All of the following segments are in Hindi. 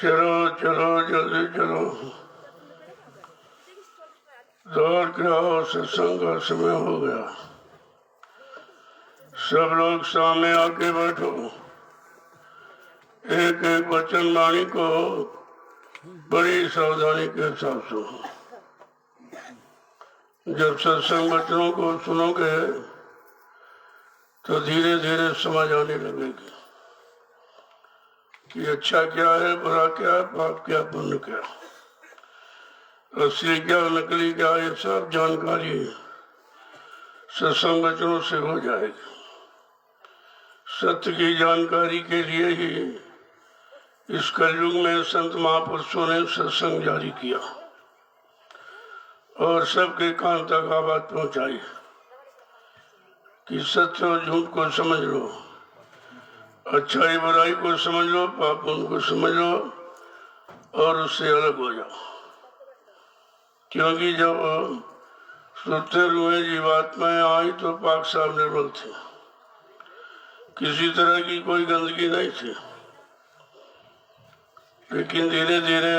चलो चलो जल्दी चलो, दौड़ के आओ, सत्संग का समय हो गया। सब लोग सामने आके बैठो। एक एक वचन वाणी को बड़ी सावधानी के साथ सुनो। जब सत्संग वचनों को सुनोगे तो धीरे धीरे समझ आने लगेगी कि अच्छा क्या है, बुरा क्या है, पाप क्या, पुण्य क्या, असली क्या, नकली क्या, ये सब जानकारी सत्संग वचनों से हो जाएगी। सत्य की जानकारी के लिए ही इस कलयुग में संत महापुरुषों ने सत्संग जारी किया और सबके कान तक आवाज पहुंचाई कि सत्य और झूठ को समझ लो, अच्छाई बुराई को समझ लो, पाप उनको समझ लो और उससे अलग हो जाओ। क्योंकि जब सुरते हुए जीवात्माएं आई तो पाक साफ निर्मल थे, किसी तरह की कोई गंदगी नहीं थी। लेकिन धीरे धीरे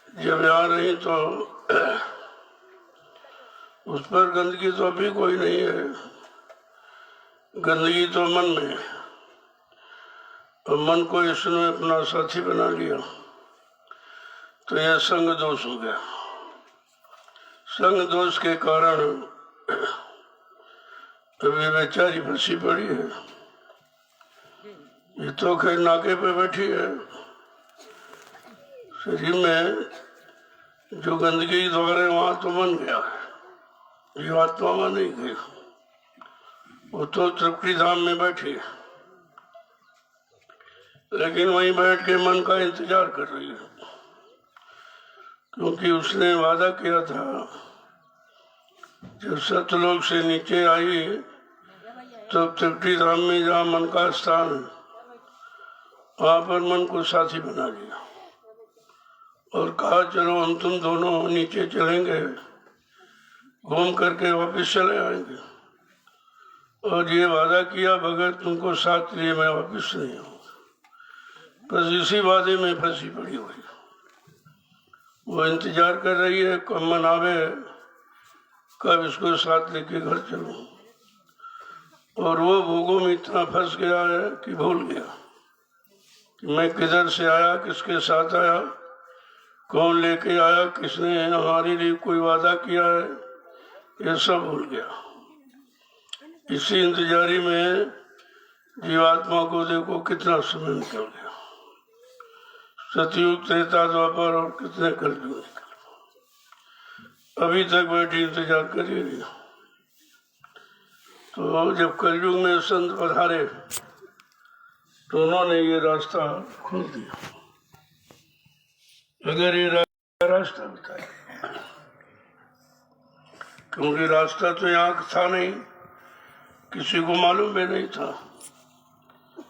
जब आ रही तो उस पर गंदगी तो अभी कोई नहीं है, गंदगी तो मन में है। और मन को इसने अपना साथी बना लिया तो यह संग दोष हो गया। संग दोष के कारण अभी बेचारी फंसी पड़ी है। ये तो खैर नाके पे बैठी है, शरीर में जो गंदगी द्वारा वहां तो बन गया है, ये आत्मा में नहीं गई। वो तो त्रिपुरी धाम में बैठी है। लेकिन वहीं बैठ के मन का इंतजार कर रही है, क्योंकि उसने वादा किया था जब सतलोक से नीचे आई तो त्रिकुटी धाम में जहाँ मन का स्थान है वहां पर मन को साथी बना लिया और कहा चलो हम तुम दोनों नीचे चलेंगे, घूम करके वापस चले आएंगे। और ये वादा किया बगैर तुमको साथ लिए मैं वापस नहीं आऊंगा। बस इसी वादे में फंसी पड़ी हुई, वो इंतजार कर रही है कब मन आवे, कब इसको साथ लेके घर चलूं। और वो भोगों में इतना फंस गया है कि भूल गया कि मैं किधर से आया, किसके साथ आया, कौन लेके आया, किसने हमारे लिए कोई वादा किया है, ये सब भूल गया। इसी इंतजारी में जीवात्मा को देखो कितना समय निकल गया, सतयुग त्रेता द्वापर और कितने कलयुग निकल, अभी तक बैठी इंतजार कर ही रही। तो जब कलयुग में संत पधारे तो उन्होंने ये रास्ता खोल दिया। अगर ये रास्ता बताया, क्योंकि रास्ता तो यहाँ था नहीं, किसी को मालूम भी नहीं था।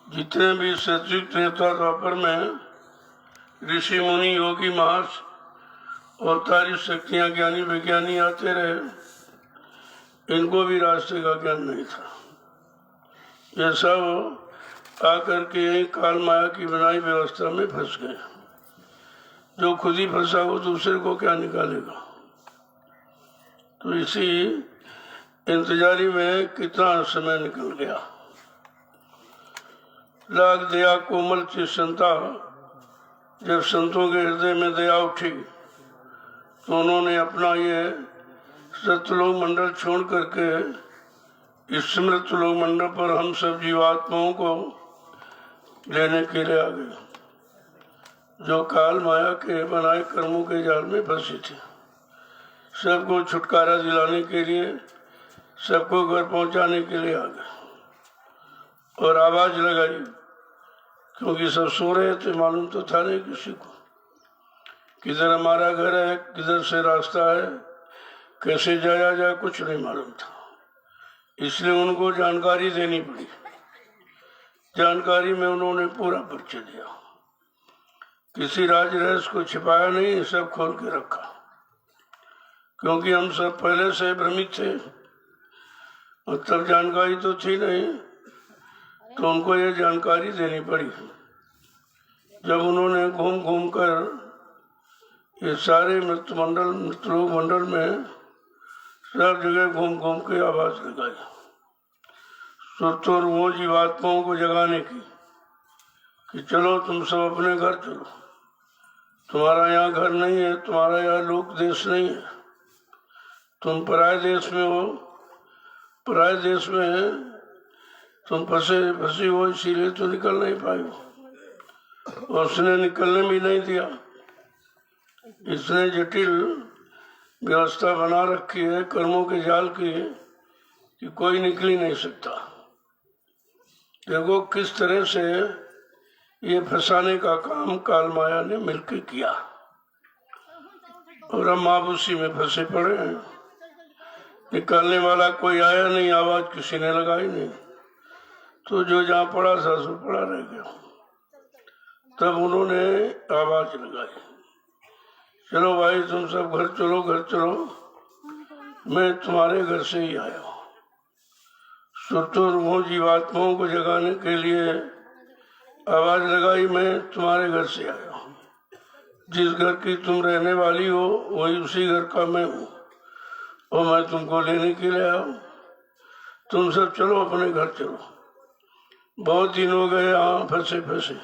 जितने भी सतयुग त्रेता द्वापर में ऋषि मुनि योगी महास अवतारी शक्तियां ज्ञानी विज्ञानी आते रहे, इनको भी रास्ते का ज्ञान नहीं था। ये सब आकर के यही काल माया की बनाई व्यवस्था में फंस गए। जो खुद ही फंसा वो दूसरे को क्या निकालेगा। तो इसी इंतजारी में कितना समय निकल गया। लाग दया कोमल चिंता, जब संतों के हृदय में दया उठी तो उन्होंने अपना ये सतलोक मंडल छोड़ करके इस स्मृत लोक मंडल पर हम सब जीवात्माओं को लेने के लिए आ गए, जो काल माया के बनाए कर्मों के जाल में फंसी थी। सबको छुटकारा दिलाने के लिए, सबको घर पहुंचाने के लिए आ गए और आवाज लगाई, क्योंकि सब सो रहे थे, मालूम तो था नहीं किसी को किधर हमारा घर है, किधर से रास्ता है, कैसे जाया जाए, कुछ नहीं मालूम था। इसलिए उनको जानकारी देनी पड़ी। जानकारी में उन्होंने पूरा परिचय दिया, किसी राज रहस्य को छिपाया नहीं, सब खोल के रखा। क्योंकि हम सब पहले से भ्रमित थे और तब जानकारी तो थी नहीं, तो उनको ये जानकारी देनी पड़ी। जब उन्होंने घूम घूम कर ये सारे मृतलोक मंडल में सब जगह घूम घूम के आवाज लगाई, सुरतोर वो जीवात्माओं को जगाने की कि चलो तुम सब अपने घर चलो, तुम्हारा यहाँ घर नहीं है, तुम्हारा यहाँ लोक देश नहीं है, तुम पराये देश में हो, पराये देश में तुम फंसी हो, इसीलिए तो निकल नहीं पाई हो। और उसने निकलने भी नहीं दिया, इसने जटिल व्यवस्था बना रखी है कर्मों के जाल की कि कोई निकल ही नहीं सकता। देखो किस तरह से ये फंसाने का काम काल माया ने मिलकर किया और हम आप उसी में फंसे पड़े हैं। निकालने वाला कोई आया नहीं, आवाज किसी ने लगाई नहीं, तो जो जहाँ पड़ा था सो पड़ा रह गया। तब उन्होंने आवाज लगाई, चलो भाई तुम सब घर चलो, घर चलो, मैं तुम्हारे घर से ही आया हूँ। सुरतोर वो जीवात्माओं को जगाने के लिए आवाज लगाई, मैं तुम्हारे घर से आया हूँ। जिस घर की तुम रहने वाली हो वही उसी घर का मैं हूँ और मैं तुमको लेने के लिए आया हूँ। तुम सब चलो अपने घर चलो, बहुत दिन हो गए यहाँ फंसे फंसे,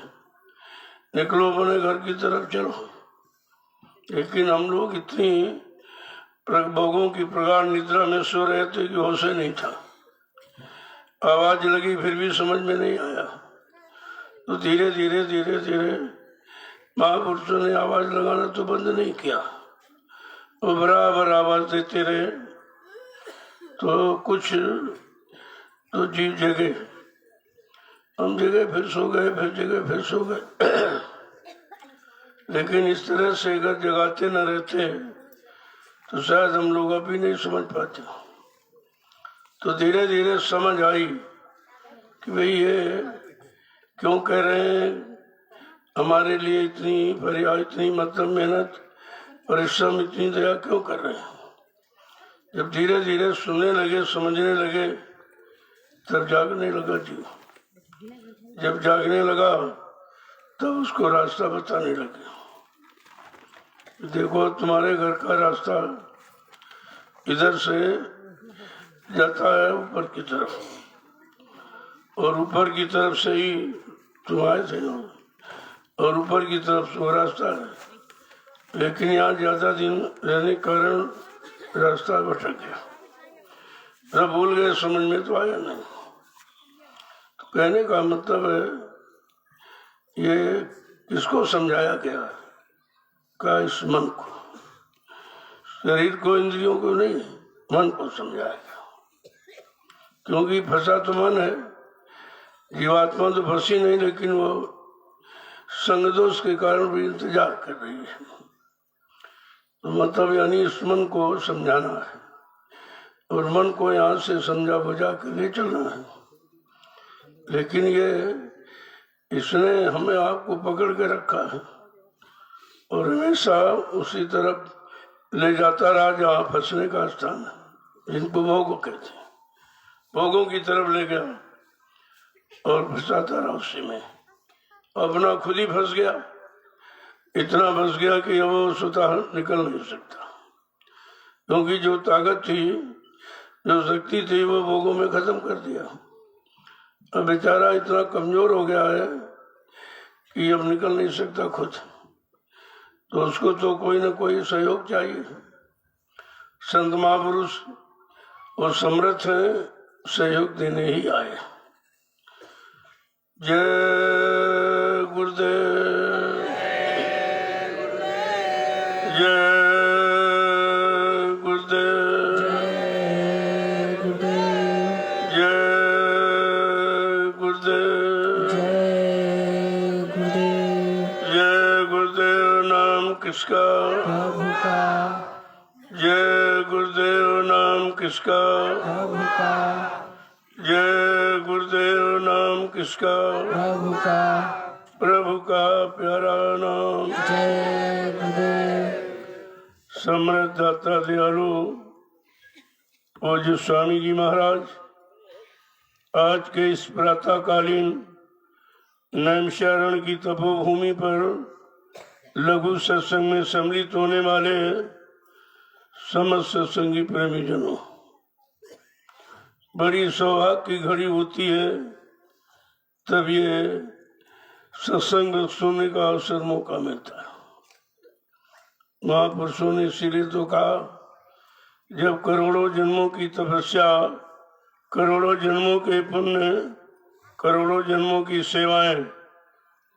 निकलो अपने घर की तरफ चलो। लेकिन हम लोग इतनी भोगों की प्रगाढ़ निद्रा में सो रहे थे कि होश ही नहीं था। आवाज लगी फिर भी समझ में नहीं आया, तो धीरे धीरे धीरे धीरे महापुरुषों ने आवाज लगाना तो बंद नहीं किया, वो बराबर आवाज देते रहे। तो कुछ तो जीव जगे, हम जगह फिर सो गए, फिर जगह फिर सो गए। लेकिन इस तरह से अगर जगाते न रहते तो शायद हम लोग अभी नहीं समझ पाते। तो धीरे धीरे समझ आई कि भाई ये क्यों कह रहे हैं, हमारे लिए इतनी फरियाद, इतनी मतलब मेहनत परिश्रम, इतनी दया क्यों कर रहे हैं। जब धीरे धीरे सुनने लगे, समझने लगे, तब जागने लगा जीव। जब जागने लगा तब उसको रास्ता बताने लगे। देखो तुम्हारे घर का रास्ता इधर से जाता है ऊपर की तरफ, और ऊपर की तरफ से ही तुम आए थे, और ऊपर की तरफ से वो रास्ता है। लेकिन यहाँ ज्यादा दिन रहने के कारण रास्ता भटक गया, जब भूल गए, समझ में तो आया नहीं। तो कहने का मतलब है ये किसको समझाया गया, का इस मन को, शरीर को, इंद्रियों को नहीं, मन को समझाया गया। क्योंकि फंसा तो मन है, जीवात्मा तो फंसी नहीं, लेकिन वो संग दोष के कारण भी इंतजार कर रही है। तो मतलब यानी इस मन को समझाना है, और मन को यहाँ से समझा बुझा कर ले चलना है। लेकिन ये इसने हमें आपको पकड़ के रखा है, और हमेशा उसी तरफ ले जाता रहा जहाँ फंसने का स्थान है, जिनको भोगों कहते हैं। भोगों की तरफ ले गया और फंसाता रहा उसी में, अपना खुद ही फंस गया। इतना फंस गया कि अब वो स्वतः निकल नहीं सकता, क्योंकि जो ताकत थी, जो शक्ति थी, वो भोगों में खत्म कर दिया। अब बेचारा इतना कमजोर हो गया है कि अब निकल नहीं सकता खुद। तो उसको तो कोई ना कोई सहयोग चाहिए। संत महापुरुष और समर्थ है, सहयोग देने ही आए। जय गुरुदेव, जय गुरुदेव, जय गुरुदेव, जय गुरुदेव। नाम किसका, प्रभु का, जय गुरुदेव। नाम किसका, प्रभु का, जय गुरुदेव। नाम किसका, प्रभु का, प्रभु का प्यारा नाम। जय गुरुदेव। समृद्ध दाता दयालु पूज्य स्वामी जी महाराज आज के इस प्रातःकालीन नैमिषारण्य की तपोभूमि पर लघु सत्संग में सम्मिलित होने वाले समस्त सत्संगी प्रेमी जनों, बड़ी सौभाग्य की घड़ी होती है तब ये सत्संग सुनने का अवसर, मौका मिलता है। महापुरुषों ने इसीलिए तो कहा, जब करोड़ों जन्मों की तपस्या, करोड़ों जन्मों के पुण्य, करोड़ों जन्मों की सेवाएं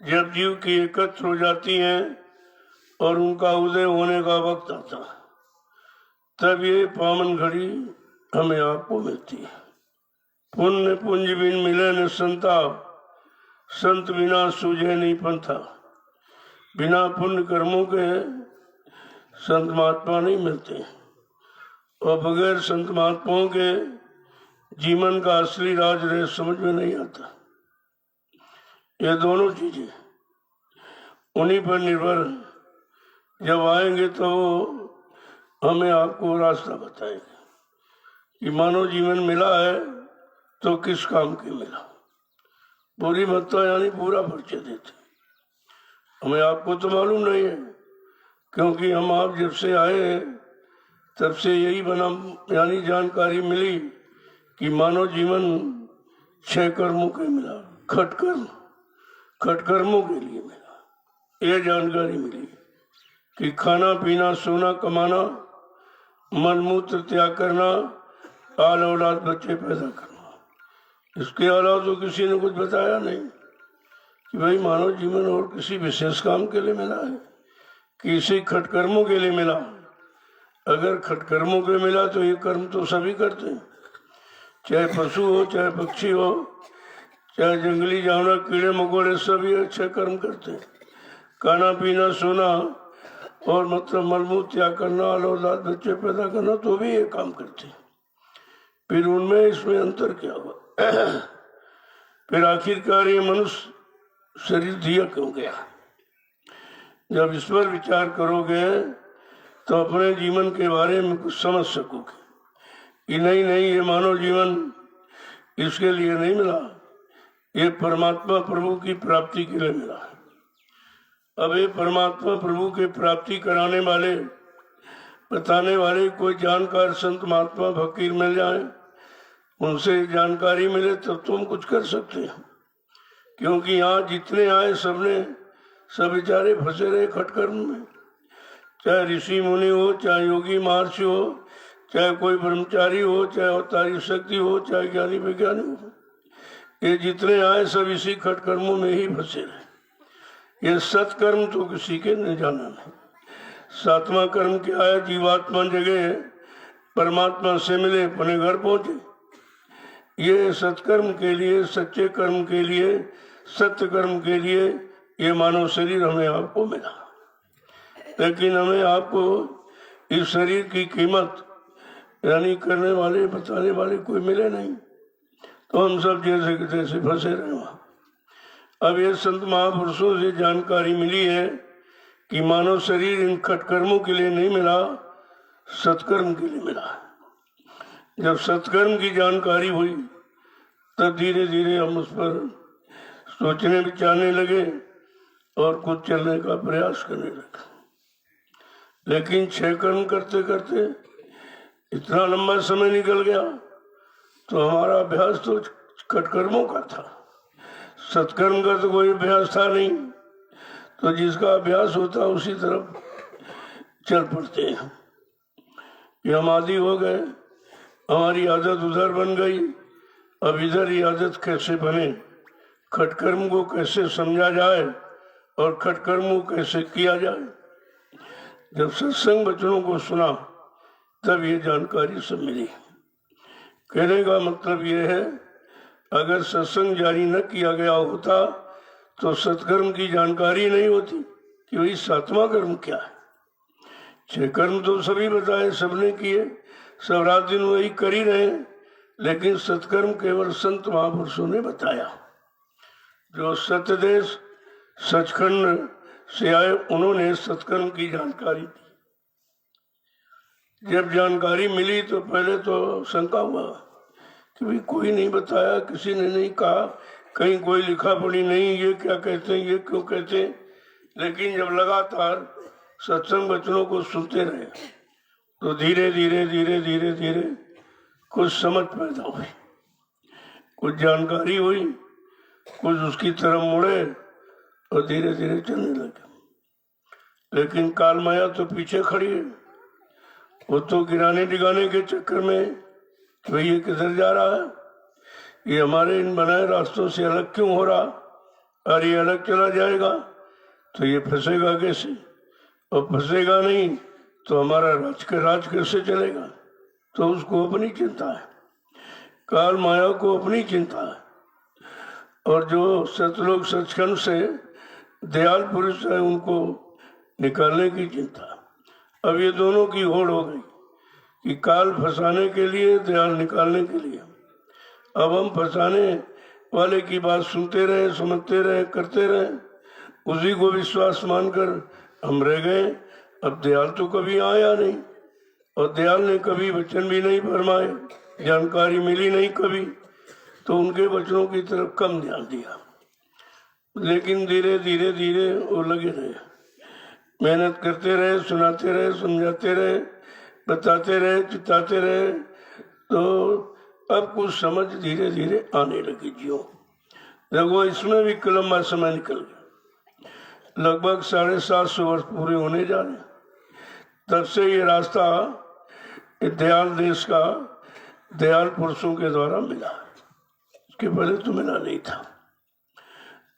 जब जीव की एकत्र हो जाती हैं और उनका उदय होने का वक्त आता है, तब ये पावन घड़ी हमें आपको मिलती है। पुण्य पुंज बिन मिले न संताप, संत बिना सूझे नहीं पंथा। बिना पुण्य कर्मों के संत महात्मा नहीं मिलते, और बगैर संत महात्माओं के जीवन का असली राज रहस्य समझ में नहीं आता। ये दोनों चीजें उन्हीं पर निर्भर है। जब आएंगे तो वो हमें आपको रास्ता बताएंगे कि मानव जीवन मिला है तो किस काम के मिला। पूरी महत्ता यानी पूरा परिचय देते। हमें आपको तो मालूम नहीं है, क्योंकि हम आप जब से आए तब से यही बना, यानी जानकारी मिली कि मानव जीवन 6 कर्मों के मिला, खटकर्मों के लिए मिला। ये जानकारी मिली कि खाना पीना, सोना, कमाना, मल मूत्र त्याग करना, आल औलाद बच्चे पैदा करना। इसके अलावा तो किसी ने कुछ बताया नहीं कि भाई मानव जीवन और किसी विशेष काम के लिए मिला है, किसी खटकर्मों के लिए मिला। अगर खटकर्मों के मिला तो ये कर्म तो सभी करते हैं, चाहे पशु हो, चाहे पक्षी हो, चाहे जंगली जानवर, कीड़े मकोड़े, सब ये अच्छे कर्म करते हैं। खाना पीना, सोना और मतलब मलमूत्र त्याग करना, औलाद बच्चे पैदा करना, तो भी ये काम करते हैं। फिर उनमें इसमें अंतर क्या हुआ? फिर आखिरकार ये मनुष्य शरीर दिया क्यों गया? जब इस पर विचार करोगे तो अपने जीवन के बारे में कुछ समझ सकोगे कि नहीं नहीं, ये मानव जीवन इसके लिए नहीं मिला, ये परमात्मा प्रभु की प्राप्ति के लिए मिला। अब ये परमात्मा प्रभु की प्राप्ति कराने वाले, बताने वाले कोई जानकार संत महात्मा फकीर मिल जाए, उनसे जानकारी मिले तब तुम कुछ कर सकते हो। क्योंकि यहाँ जितने आए सबने सब बेचारे फंसे रहे खटकर्म में। चाहे ऋषि मुनि हो, चाहे योगी महर्षि हो, चाहे कोई ब्रह्मचारी हो, चाहे अवतारी शक्ति हो, चाहे ज्ञानी विज्ञानी हो, ये जितने आए सब इसी खटकर्मों में ही फंसे रहे। ये सत्कर्म तो किसी के नहीं जाना नहीं। सातवां कर्म क्या है? जीवात्मा जगह परमात्मा से मिले, अपने घर पहुंचे। ये सत्कर्म के लिए, सच्चे कर्म के लिए, सत्य कर्म के लिए ये मानव शरीर हमें आपको मिला। लेकिन हमें आपको इस शरीर की कीमत यानी करने वाले, बताने वाले कोई मिले नहीं, तो हम सब जैसे के तैसे फंसे रहे वहां। अब ये संत महापुरुषों से जानकारी मिली है कि मानव शरीर इन खटकर्मों के लिए नहीं मिला, सत्कर्म के लिए मिला। जब सत्कर्म की जानकारी हुई तब धीरे धीरे हम उस पर सोचने विचारने लगे और कुछ चलने का प्रयास करने लगे। लेकिन 6 कर्म करते करते इतना लंबा समय निकल गया तो हमारा अभ्यास तो खटकर्मों का था, सत्कर्म का तो कोई अभ्यास था नहीं। तो जिसका अभ्यास होता उसी तरफ चल पड़ते हैं। ये हम आदी हो गए, हमारी आदत उधर बन गई। अब इधर ही आदत कैसे बने, खटकर्म को कैसे समझा जाए और खटकर्म को कैसे किया जाए। जब सत्संग वचनों को सुना तब ये जानकारी सब मिली। कहने का मतलब ये है, अगर सत्संग जारी न किया गया होता तो सत्कर्म की जानकारी नहीं होती कि भाई 7वां कर्म क्या है। 6 कर्म तो सभी बताए, सबने किए, सब रात दिन वही कर ही रहे, लेकिन सत्कर्म केवल संत महापुरुषों ने बताया। जो सत्य देश सचखंड से आए उन्होंने सत्कर्म की जानकारी दी। जब जानकारी मिली तो पहले तो शंका हुआ कि भाई कोई नहीं बताया, किसी ने नहीं कहा, कहीं कोई लिखा पढ़ी नहीं, ये क्या कहते हैं, ये क्यों कहते हैं। लेकिन जब लगातार सत्संग वचनों को सुनते रहे तो धीरे धीरे धीरे धीरे धीरे कुछ समझ पैदा हुई, कुछ जानकारी हुई, कुछ उसकी तरफ मुड़े और धीरे धीरे चलने लगे। लेकिन काल माया तो पीछे खड़ी है, वो तो गिराने डिगाने के चक्कर में कि भाई ये किधर जा रहा है, ये हमारे इन बनाए रास्तों से अलग क्यों हो रहा, और ये अलग चला जाएगा तो ये फंसेगा कैसे, और फंसेगा नहीं तो हमारा राज कैसे चलेगा। तो उसको अपनी चिंता है, काल माया को अपनी चिंता है। और जो सतलोक सचखंड से दयाल पुरुष है उनको निकालने की चिंता। अब ये दोनों की होड़ हो गई कि काल फंसाने के लिए, दयाल निकालने के लिए। अब हम फंसाने वाले की बात सुनते रहे, समझते रहे, करते रहे, उसी को विश्वास मानकर हम रह गए। अब दयाल तो कभी आया नहीं और दयाल ने कभी वचन भी नहीं फरमाए, जानकारी मिली नहीं कभी, तो उनके वचनों की तरफ कम ध्यान दिया। लेकिन धीरे धीरे धीरे वो लगे रहे, मेहनत करते रहे, सुनाते रहे, समझाते रहे, बताते रहे, चिताते रहे, तो अब कुछ समझ धीरे धीरे आने लगी। जियो देखो, इसमें भी लंबा समय निकल गया, लगभग 750 वर्ष पूरे होने जा रहे। तब से ये रास्ता दयाल देश का दयाल पुरुषों के द्वारा मिला, इसके पहले तो मिला नहीं था।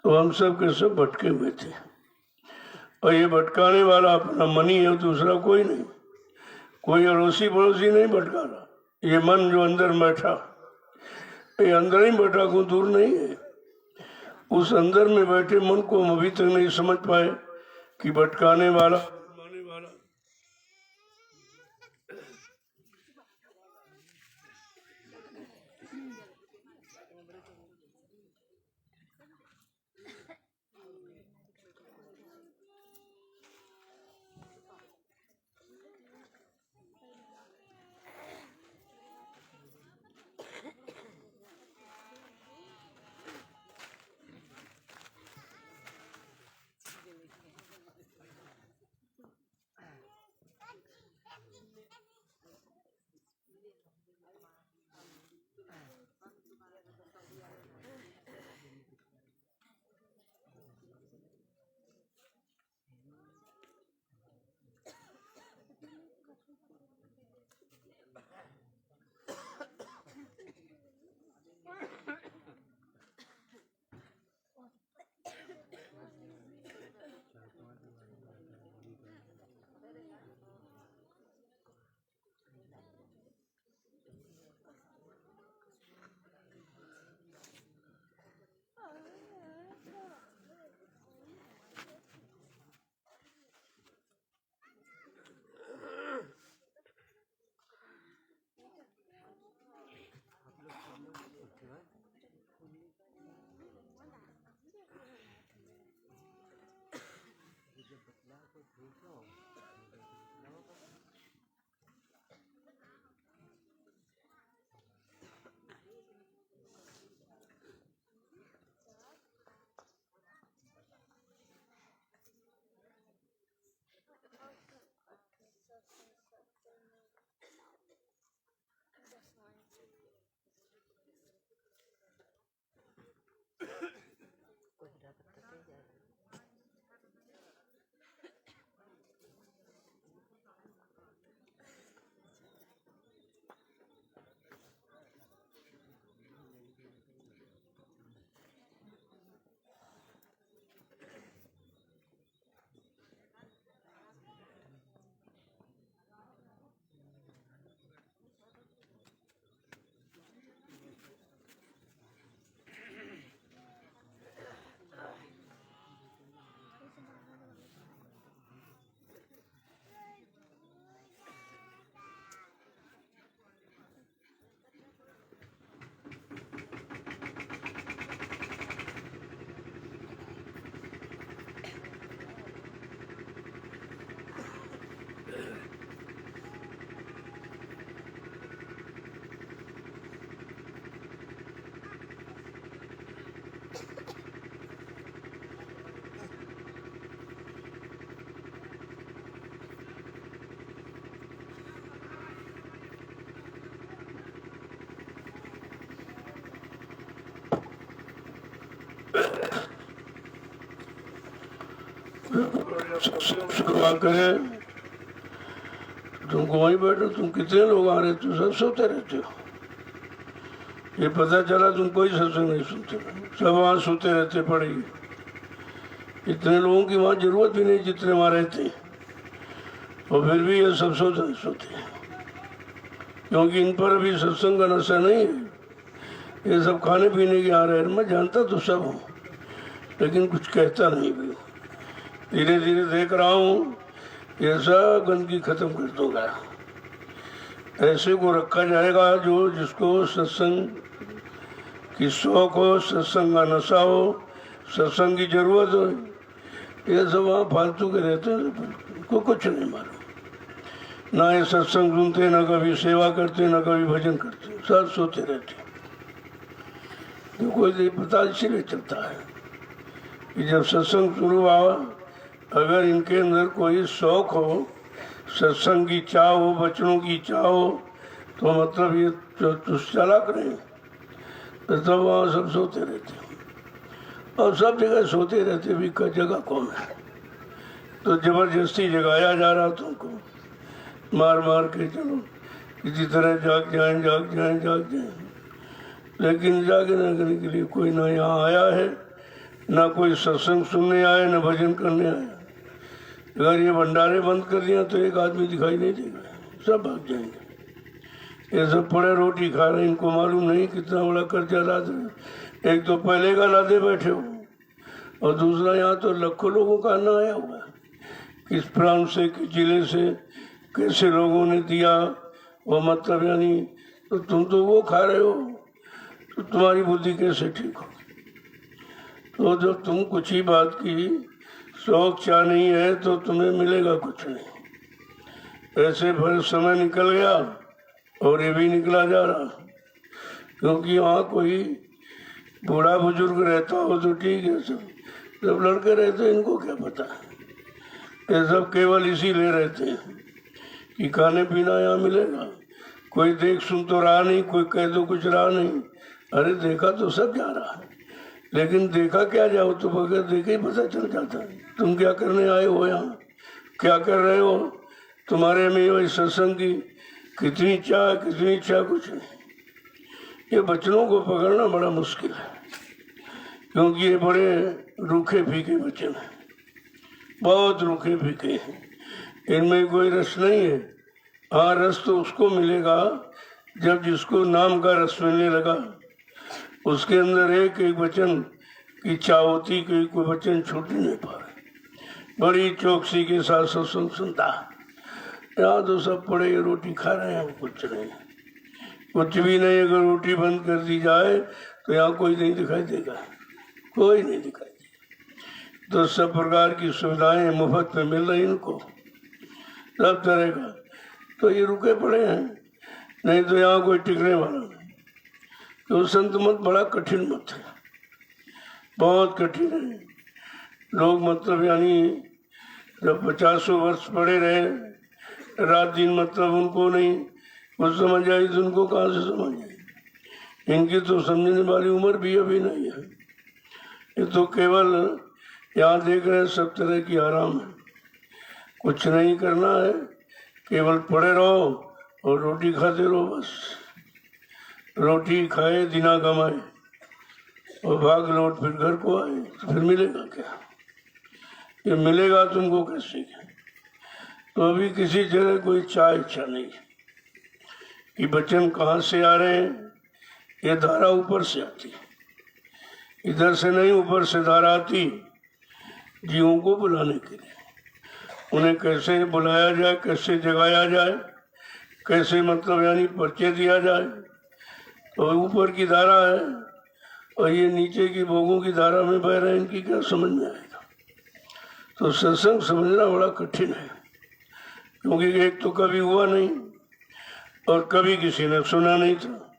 तो हम सब के सब भटके हुए थे, और ये भटकाने वाला अपना मन ही है, दूसरा कोई नहीं, कोई अड़ोसी पड़ोसी नहीं भटका रहा। ये मन जो अंदर बैठा, ये अंदर ही बैठा, कोई दूर नहीं है, उस अंदर में बैठे मन को हम अभी तक नहीं समझ पाए कि भटकाने वाला शुरुआत करें। तुमको वहीं बैठो, तुम कितने लोग आ रहे थे, सब सोते रहते हो। ये पता चला तुम कोई सत्संग नहीं सुनते, सब वहाँ सोते रहते पड़े। इतने लोगों की वहाँ जरूरत भी नहीं जितने वहाँ रहते, और फिर भी ये सब सोते क्योंकि इन पर अभी सत्संग का नशा नहीं है। ये सब खाने पीने के आ रहे हैं। मैं जानता तो सब हूँ, लेकिन कुछ कहता नहीं भी। धीरे धीरे देख रहा हूँ ये सब गंदगी खत्म कर दूंगा। ऐसे को रखा जाएगा जो जिसको सत्संग की शौक हो, सत्संग का नशा हो, सत्संग की जरूरत हो। ये सब वहाँ फालतू के रहते हैं, को कुछ नहीं मालूम। ना ये सत्संग सुनते, ना कभी सेवा करते, ना कभी भजन करते, सब सोते रहते। तो कोई पता इसीलिए चलता है कि जब सत्संग शुरू हुआ, अगर इनके अंदर कोई शौक हो, सत्संग की चाह हो, बचनों की चाह हो, तो मतलब ये चालाक नहीं। तो तब वहाँ सब सोते रहते और सब जगह सोते रहते भी। का जगह कौन है? तो जबरदस्ती जगाया जा रहा तुमको, मार मार के चलो किसी तरह जाग जाए। लेकिन जागने के लिए कोई ना यहाँ आया है, ना कोई सत्संग सुनने आया, ना भजन करने आया। अगर ये भंडारे बंद कर दिया तो एक आदमी दिखाई नहीं देगा, सब भाग जाएंगे। ये सब पड़े रोटी खा रहे, इनको मालूम नहीं कितना बड़ा कर्जा लादे। एक तो पहले का लादे बैठे हो, और दूसरा यहाँ तो लाखों लोगों का अन्न आया हुआ है, किस प्रांत से किस जिले से कैसे लोगों ने दिया, वो मतलब यानी तो तुम तो वो खा रहे हो, तो तुम्हारी बुद्धि कैसे ठीक हो? तो जब तुम कुछ ही बात की शौक चाह नहीं है तो तुम्हें मिलेगा कुछ नहीं। ऐसे भर समय निकल गया और ये भी निकला जा रहा, क्योंकि वहाँ कोई बूढ़ा बुजुर्ग रहता हो तो ठीक है, सब जब लड़के रहते हैं इनको क्या पता है, ये सब केवल इसीलिए रहते हैं कि खाने पीना यहाँ मिलेगा। कोई देख सुन तो रहा नहीं, कोई कह दो कुछ रहा नहीं, अरे देखा तो सब जा रहा है, लेकिन देखा क्या जाओ तो बगैर देखे ही पता चल जाता है तुम क्या करने आए हो, यहाँ क्या कर रहे हो, तुम्हारे में वही सत्संग की कितनी इच्छा कुछ नहीं। ये बच्चों को पकड़ना बड़ा मुश्किल है, क्योंकि ये बड़े रूखे फीके वचन हैं, बहुत रूखे फीके हैं, इनमें कोई रस नहीं है। हाँ, रस तो उसको मिलेगा जब जिसको नाम का रस मिलने लगा, उसके अंदर एक एक वचन की इच्छा होती कि कोई वचन छूट नहीं पाए, बड़ी चौकसी के साथ सत्संग सुनता। यहाँ तो सब पड़े रोटी खा रहे हैं, कुछ नहीं, कुछ भी नहीं। अगर रोटी बंद कर दी जाए तो यहाँ कोई नहीं दिखाई देगा, कोई नहीं दिखाई देगा। तो सब प्रकार की सुविधाएं मुफ्त में मिल रही इनको, सब तरह का, तो ये रुके पड़े हैं, नहीं तो यहाँ कोई टिकने वाला नहीं। तो संत मत बड़ा कठिन मत है, बहुत कठिन है। लोग मतलब यानी जब 50 वर्ष पड़े रहे रात दिन, मतलब उनको नहीं कुछ समझ आई तो उनको कहाँ से समझ आई? इनकी तो समझने वाली उम्र भी अभी नहीं है। ये तो केवल यहाँ देख रहे हैं सब तरह की आराम है, कुछ नहीं करना है, केवल पड़े रहो और रोटी खाते रहो बस। रोटी खाए दिना कमाए और भाग लौट फिर घर को आए, तो फिर मिलेगा क्या? ये मिलेगा तुमको कैसे क्या? तो अभी किसी जगह कोई इच्छा नहीं कि बच्चन कहाँ से आ रहे हैं। ये धारा ऊपर से आती, इधर से नहीं, ऊपर से धारा आती जीवों को बुलाने के लिए। उन्हें कैसे बुलाया जाए, कैसे जगाया जाए, कैसे मतलब यानी परिचय दिया जाए, तो ऊपर की धारा है और ये नीचे की भोगों की धारा में बह रहे हैं, इनकी क्या समझ में आएगा? तो सत्संग समझना बड़ा कठिन है, क्योंकि एक तो कभी हुआ नहीं और कभी किसी ने सुना नहीं था,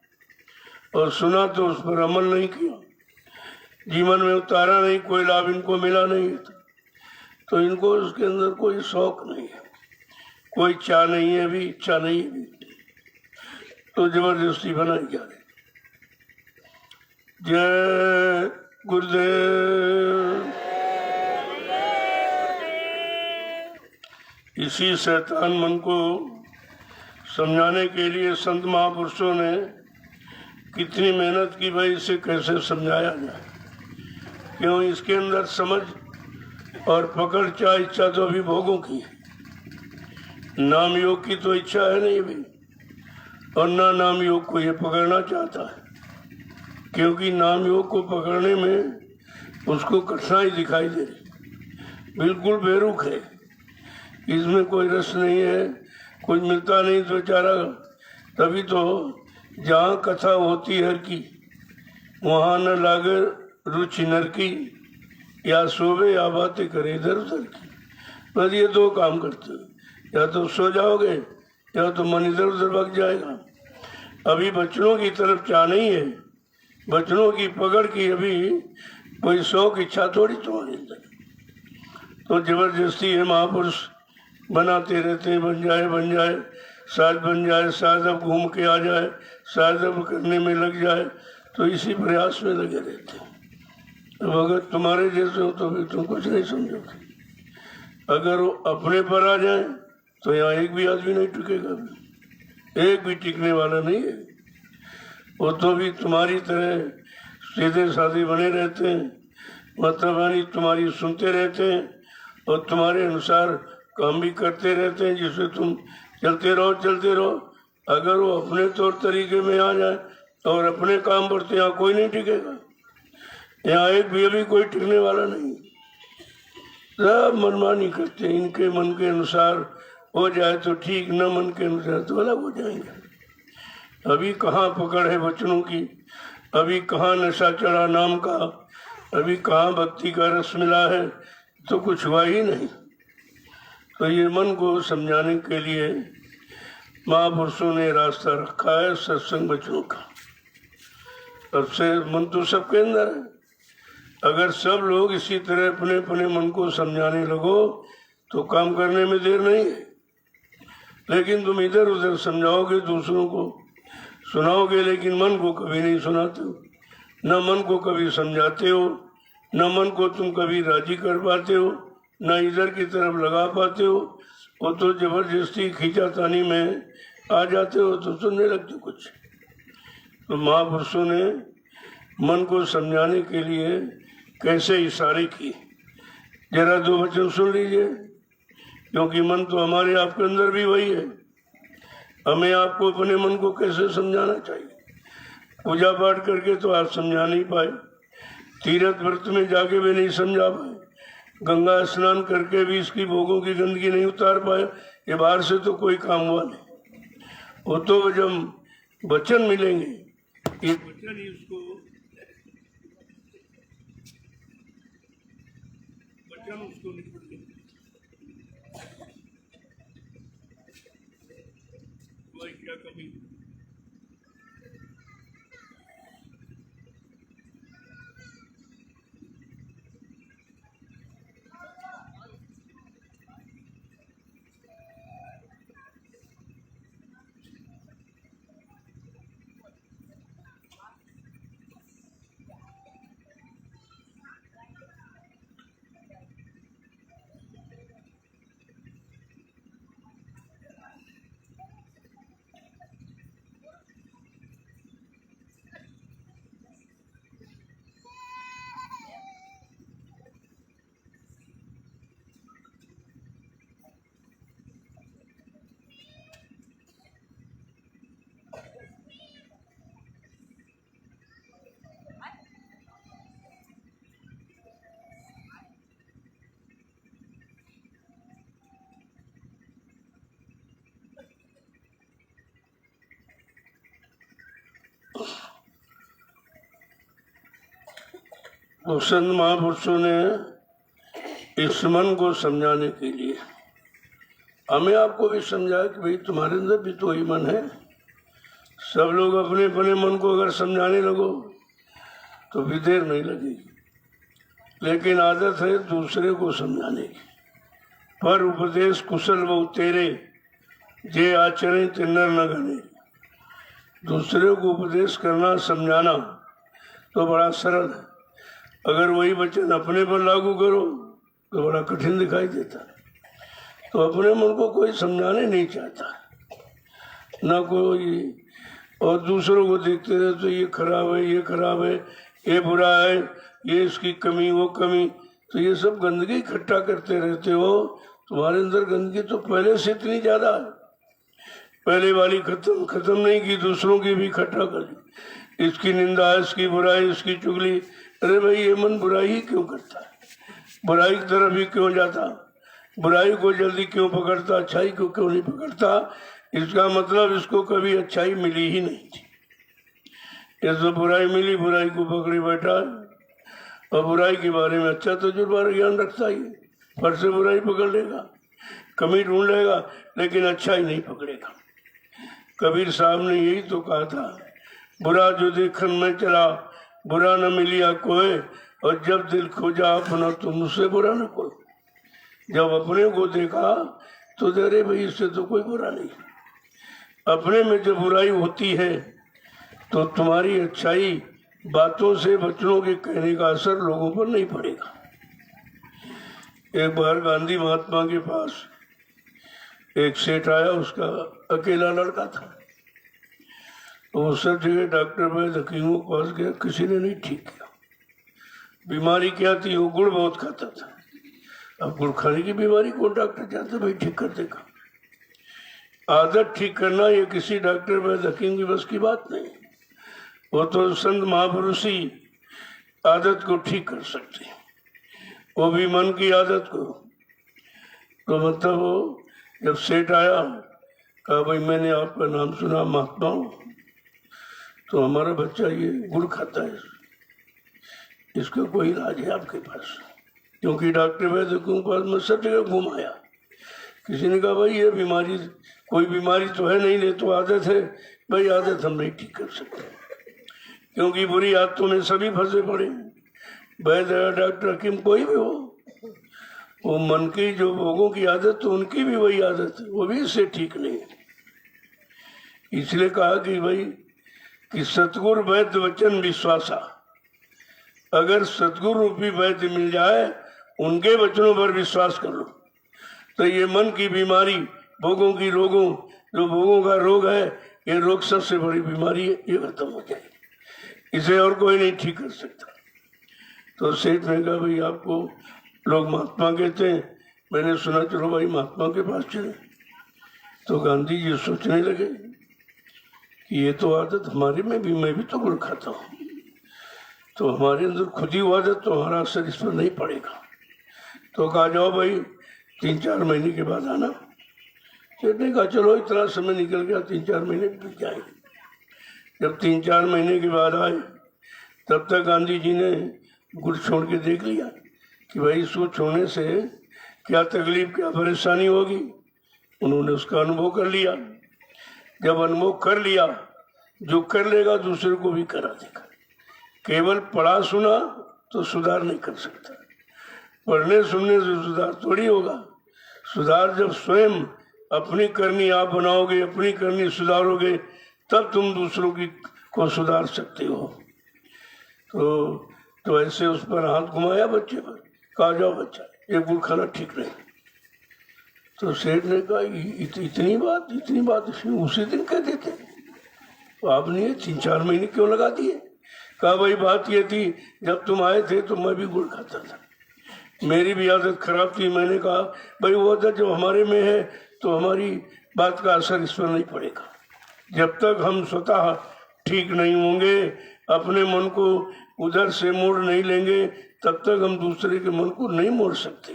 और सुना तो उस पर अमल नहीं किया, जीवन में उतारा नहीं, कोई लाभ इनको मिला नहीं, तो इनको उसके अंदर कोई शौक नहीं है, कोई इच्छा नहीं है, भी इच्छा नहीं है भी, तो जबरदस्ती बनाई जा रही। जय गुरुदेव। इसी शैतान मन को समझाने के लिए संत महापुरुषों ने कितनी मेहनत की, भाई इसे कैसे समझाया जाए। क्यों? इसके अंदर समझ और पकड़ चाह इच्छा तो अभी भोगों की है, नाम योग की तो इच्छा है नहीं भी, और ना नाम योग को ये पकड़ना चाहता है, क्योंकि नाम योग को पकड़ने में उसको कठिनाई दिखाई दे रही, बिल्कुल बेरुख है, इसमें कोई रस नहीं है, कुछ मिलता नहीं तो बेचारा। तभी तो जहाँ कथा होती हर की वहाँ न लागे रुचि नर की, या सोवे या बातें करे इधर उधर की। बस ये दो काम करते हो, या तो सो जाओगे या तो मन इधर उधर भग जाएगा। अभी बच्चों की तरफ चाह नहीं है, बच्चों की पकड़ की अभी कोई शौक इच्छा थोड़ी तुम्हारे अंदर, तो जबरदस्ती है महापुरुष बनाते रहते हैं, बन जाए शायद बन जाए, शायद अब घूम के आ जाए, शायद अब करने में लग जाए, तो इसी प्रयास में लगे रहते हैं। अब अगर तुम्हारे जैसे हो तो फिर तुम कुछ नहीं समझोगे। अगर वो अपने पर आ जाए तो यहाँ एक भी आदमी नहीं टिकेगा, एक भी टिकने वाला नहीं है। वो तो भी तुम्हारी तरह सीधे साधे बने रहते हैं, मतलब यानी तुम्हारी सुनते रहते हैं और तुम्हारे अनुसार काम भी करते रहते हैं, जिससे तुम चलते रहो। अगर वो अपने तौर तरीके में आ जाए और अपने काम पर तो यहाँ कोई नहीं टिकेगा। यहाँ एक भी अभी कोई टिकने वाला नहीं, सब मनमानी करते हैं। इनके मन के अनुसार हो जाए तो ठीक, न मन के अनुसार तो अलग हो जाएंगे। अभी कहाँ पकड़ है वचनों की, अभी कहाँ नशा चढ़ा नाम का, अभी कहाँ भक्ति का रस मिला है, तो कुछ हुआ ही नहीं। तो ये मन को समझाने के लिए महापुरुषों ने रास्ता रखा है सत्संग वचनों का। अब से मन तो सबके अंदर है, अगर सब लोग इसी तरह अपने अपने मन को समझाने लगो तो काम करने में देर नहीं है। लेकिन तुम इधर उधर समझाओगे, दूसरों को सुनाओगे, लेकिन मन को कभी नहीं सुनाते हो, न मन को कभी समझाते हो, न मन को तुम कभी राजी कर पाते हो, न इधर की तरफ लगा पाते हो। वो तो जबरदस्ती खींचातानी में आ जाते हो तो सुनने लगते कुछ। तो महापुरुषों ने मन को समझाने के लिए कैसे इशारे किए, जरा दो वचन सुन लीजिए, क्योंकि मन तो हमारे आपके अंदर भी वही है। हमें आपको अपने मन को कैसे समझाना चाहिए। पूजा पाठ करके तो आप समझा नहीं पाए, तीर्थ व्रत में जाके भी नहीं समझा पाए, गंगा स्नान करके भी इसकी भोगों की गंदगी नहीं उतार पाए, ये बाहर से तो कोई काम हुआ नहीं। वो तो जब वचन मिलेंगे, ये वचन ही उसको निकलेंगे। क्या कभी तो संत महापुरुषों ने इस मन को समझाने के लिए हमें आपको भी समझाया कि भाई तुम्हारे अंदर भी तो ही मन है। सब लोग अपने अपने मन को अगर समझाने लगो तो भी देर नहीं लगेगी, लेकिन आदत है दूसरे को समझाने की। पर उपदेश कुशल वो तेरे, जे आचरण ते नर न गणे। दूसरे को उपदेश करना, समझाना तो बड़ा सरल है, अगर वही वचन अपने पर लागू करो तो बड़ा कठिन दिखाई देता है। तो अपने मन को कोई समझाने नहीं चाहता, ना कोई, और दूसरों को देखते रहे तो ये खराब है, ये खराब है, ये बुरा है, ये इसकी कमी, वो कमी, तो ये सब गंदगी इकट्ठा करते रहते हो। तुम्हारे अंदर गंदगी तो पहले से इतनी ज्यादा है, पहले वाली खत्म नहीं की, दूसरों की भी इकट्ठा कर दी। इसकी निंदा, इसकी बुराई, इसकी चुगली। अरे भाई, ये मन बुराई ही क्यों करता है, बुराई की तरफ ही क्यों जाता, बुराई को जल्दी क्यों पकड़ता, अच्छाई को क्यों नहीं पकड़ता। इसका मतलब इसको कभी अच्छाई मिली ही नहीं थी। ये तो बुराई मिली, बुराई को पकड़े बैठा है, और बुराई के बारे में अच्छा तजुर्बा ज्ञान रखता ही, फट से बुराई पकड़ लेगा, कमी ढूंढ लेगा, लेकिन अच्छा ही नहीं पकड़ेगा। कबीर साहब ने यही तो कहा था, बुरा जो देखन में चला, बुरा न मिलिया कोई, और जब दिल खोजा अपना तो मुझसे बुरा न कोई। जब अपने को देखा तो अरे भाई, इससे तो कोई बुरा नहीं। अपने में जब बुराई होती है तो तुम्हारी अच्छाई, बातों से, वचनों के कहने का असर लोगों पर नहीं पड़ेगा। एक बार गांधी महात्मा के पास एक सेठ आया, उसका अकेला लड़का था, तो वो सब जगह डॉक्टर वैद्य हकीमों के पास गया, किसी ने नहीं ठीक किया। बीमारी क्या थी, वो गुड़ बहुत खाता था। अब गुड़ खाने की बीमारी को डॉक्टर चाहते भाई ठीक कर देगा। आदत ठीक करना ये किसी डॉक्टर वैद्य हकीम की बस की बात नहीं, वो तो संत महापुरुष ही आदत को ठीक कर सकते हैं, वो भी मन की आदत को। तो मतलब वो जब सेठ आया, कहा भाई मैंने आपका नाम सुना महात्मा हूँ, तो हमारा बच्चा ये गुड़ खाता है, इसका कोई इलाज है आपके पास? क्योंकि डॉक्टर वैद्य के पास मैं सब जगह घुमाया। किसी ने कहा भाई ये बीमारी, कोई बीमारी तो है नहीं, ले तो आदत है। भाई आदत हम नहीं ठीक कर सकते, क्योंकि बुरी आदतों में सभी फंसे पड़े, वैद्य डॉक्टर हकीम कोई भी हो। वो मन की जो भोगों की आदत, तो उनकी भी वही आदत है, वो भी इससे ठीक नहीं है। इसलिए कहा कि भाई कि सतगुरु वैद्य वचन विश्वासा, अगर सतगुरु रूपी वैद्य मिल जाए, उनके वचनों पर विश्वास कर लो, तो ये मन की बीमारी, भोगों की रोगों, जो भोगों का रोग है, ये रोग सबसे बड़ी बीमारी है, ये खत्म हो जाएगी, इसे और कोई नहीं ठीक कर सकता। तो सेठ ने कहा भाई आपको लोग महात्मा कहते हैं, मैंने सुना, चलो भाई महात्मा के पास चले। तो गांधी जी सोचने लगे कि ये तो आदत हमारे में भी, मैं भी तो गुड़ खाता हूँ, तो हमारे अंदर खुद ही वो आदत, तो हमारा असर इस पर नहीं पड़ेगा। तो कहा जाओ भाई 3-4 महीने के बाद आना। सेठ ने कहा चलो, इतना समय निकल गया, 3-4 महीने बीत जाएंगे। जब 3-4 महीने के बाद आए, तब तक गांधी जी ने गुड़ छोड़ के देख लिया कि भाई इसको छोड़ने से क्या तकलीफ, क्या परेशानी होगी। उन्होंने उसका अनुभव कर लिया। जब अनुभव कर लिया, जो कर लेगा दूसरे को भी करा देगा। केवल पढ़ा सुना तो सुधार नहीं कर सकता, पढ़ने सुनने से सुधार थोड़ी होगा। सुधार जब स्वयं अपनी करनी आप बनाओगे, अपनी करनी सुधारोगे, तब तुम दूसरों की को सुधार सकते हो। तो ऐसे उस पर हाथ घुमाया बच्चे पर, कहा जाओ बच्चा ये गुड़ खाना ठीक नहीं। तो सेठ ने कहा इतनी बात उसी दिन कह देते, तो आपने 3-4 महीने क्यों लगा दिए? कहा भाई बात ये थी, जब तुम आए थे तो मैं भी गुड़ खाता था, मेरी भी आदत खराब थी। मैंने कहा भाई वो आदत जो हमारे में है, तो हमारी बात का असर इस पर नहीं पड़ेगा। जब तक हम स्वतः ठीक नहीं होंगे, अपने मन को उधर से मोड़ नहीं लेंगे, तब तक हम दूसरे के मन को नहीं मोड़ सकते।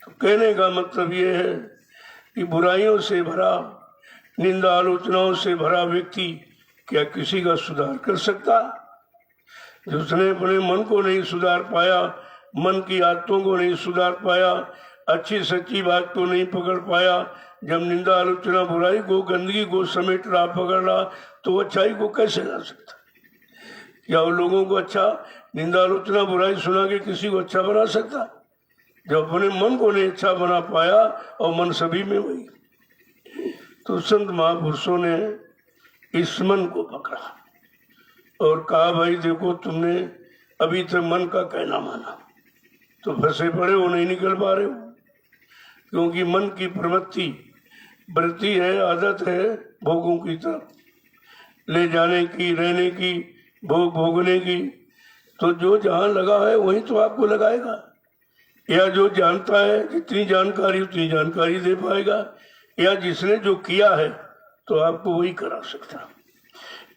तो कहने का मतलब ये है कि बुराइयों से भरा, निंदा आलोचनाओं से भरा व्यक्ति क्या किसी का सुधार कर सकता? जिसने अपने मन को नहीं सुधार पाया, मन की आदतों को नहीं सुधार पाया, अच्छी सच्ची बात को नहीं पकड़ पाया, जब निंदा आलोचना बुराई को, गंदगी को समेट रहा, पकड़ रहा, तो अच्छाई को कैसे ला सकता? क्या वो लोगों को अच्छा, निंदा आलोचना बुराई सुना के किसी को अच्छा बना सकता? जब अपने मन को नहीं अच्छा बना पाया, और मन सभी में वही। तो संत महापुरुषों ने इस मन को पकड़ा और कहा भाई देखो, तुमने अभी तक मन का कहना माना, तो फंसे पड़े हो, नहीं निकल पा रहे हो। क्योंकि मन की प्रवृत्ति, वृत्ति है, आदत है भोगों की तरफ ले जाने की, रहने की, भोग भोगने की। तो जो जहाँ लगा है वहीं तो आपको लगाएगा, या जो जानता है जितनी जानकारी उतनी जानकारी दे पाएगा, या जिसने जो किया है तो आपको वही करा सकता।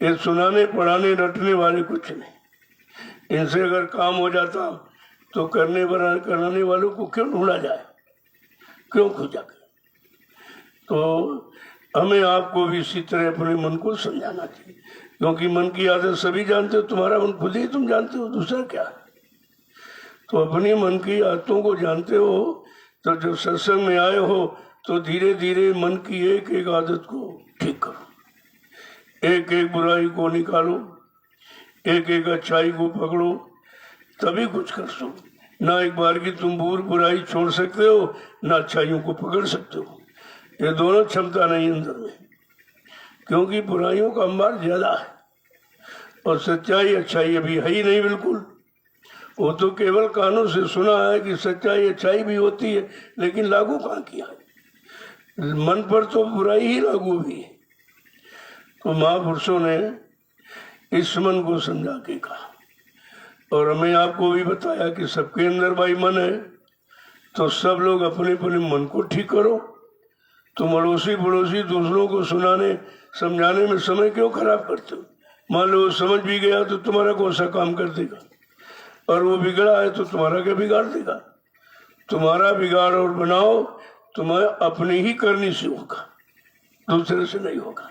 ये सुनाने पढ़ाने रटने वाले कुछ नहीं। इनसे अगर काम हो जाता तो कराने वालों को क्यों ढूंढा जाए, क्यों खोजा जाए? तो हमें आपको भी इसी तरह अपने मन को समझाना चाहिए, क्योंकि मन की आदत सभी जानते हो, तुम्हारा मन खुद ही तुम जानते हो, दूसरा क्या है। तो अपनी मन की आदतों को जानते हो, तो जब सत्संग में आए हो तो धीरे धीरे मन की एक एक आदत को ठीक करो, एक एक बुराई को निकालो, एक एक अच्छाई को पकड़ो, तभी कुछ कर सको। ना एक बार की तुम बुराई छोड़ सकते हो, ना अच्छाइयों को पकड़ सकते हो। ये दोनों क्षमता नहीं अंदर में, क्योंकि बुराइयों का अंबार ज्यादा है और सच्चाई अच्छाई अभी है ही नहीं बिल्कुल। वो तो केवल कानों से सुना है कि सच्चाई अच्छाई भी होती है, लेकिन लागू कहाँ किया है? मन पर तो बुराई ही लागू हुई है। तो महापुरुषों ने इस मन को समझा के कहा, और हमें आपको भी बताया कि सबके अंदर भाई मन है, तो सब लोग अपने अपने मन को ठीक करो। तुम अड़ोसी पड़ोसी दूसरों को सुनाने समझाने में समय क्यों खराब करते हो? मान लो वो समझ भी गया तो तुम्हारा कौन सा काम कर देगा, और वो बिगड़ा है तो तुम्हारा क्या बिगाड़ देगा। तुम्हारा बिगाड़ और बनाओ तुम्हें अपनी ही करनी से होगा, दूसरे से नहीं होगा।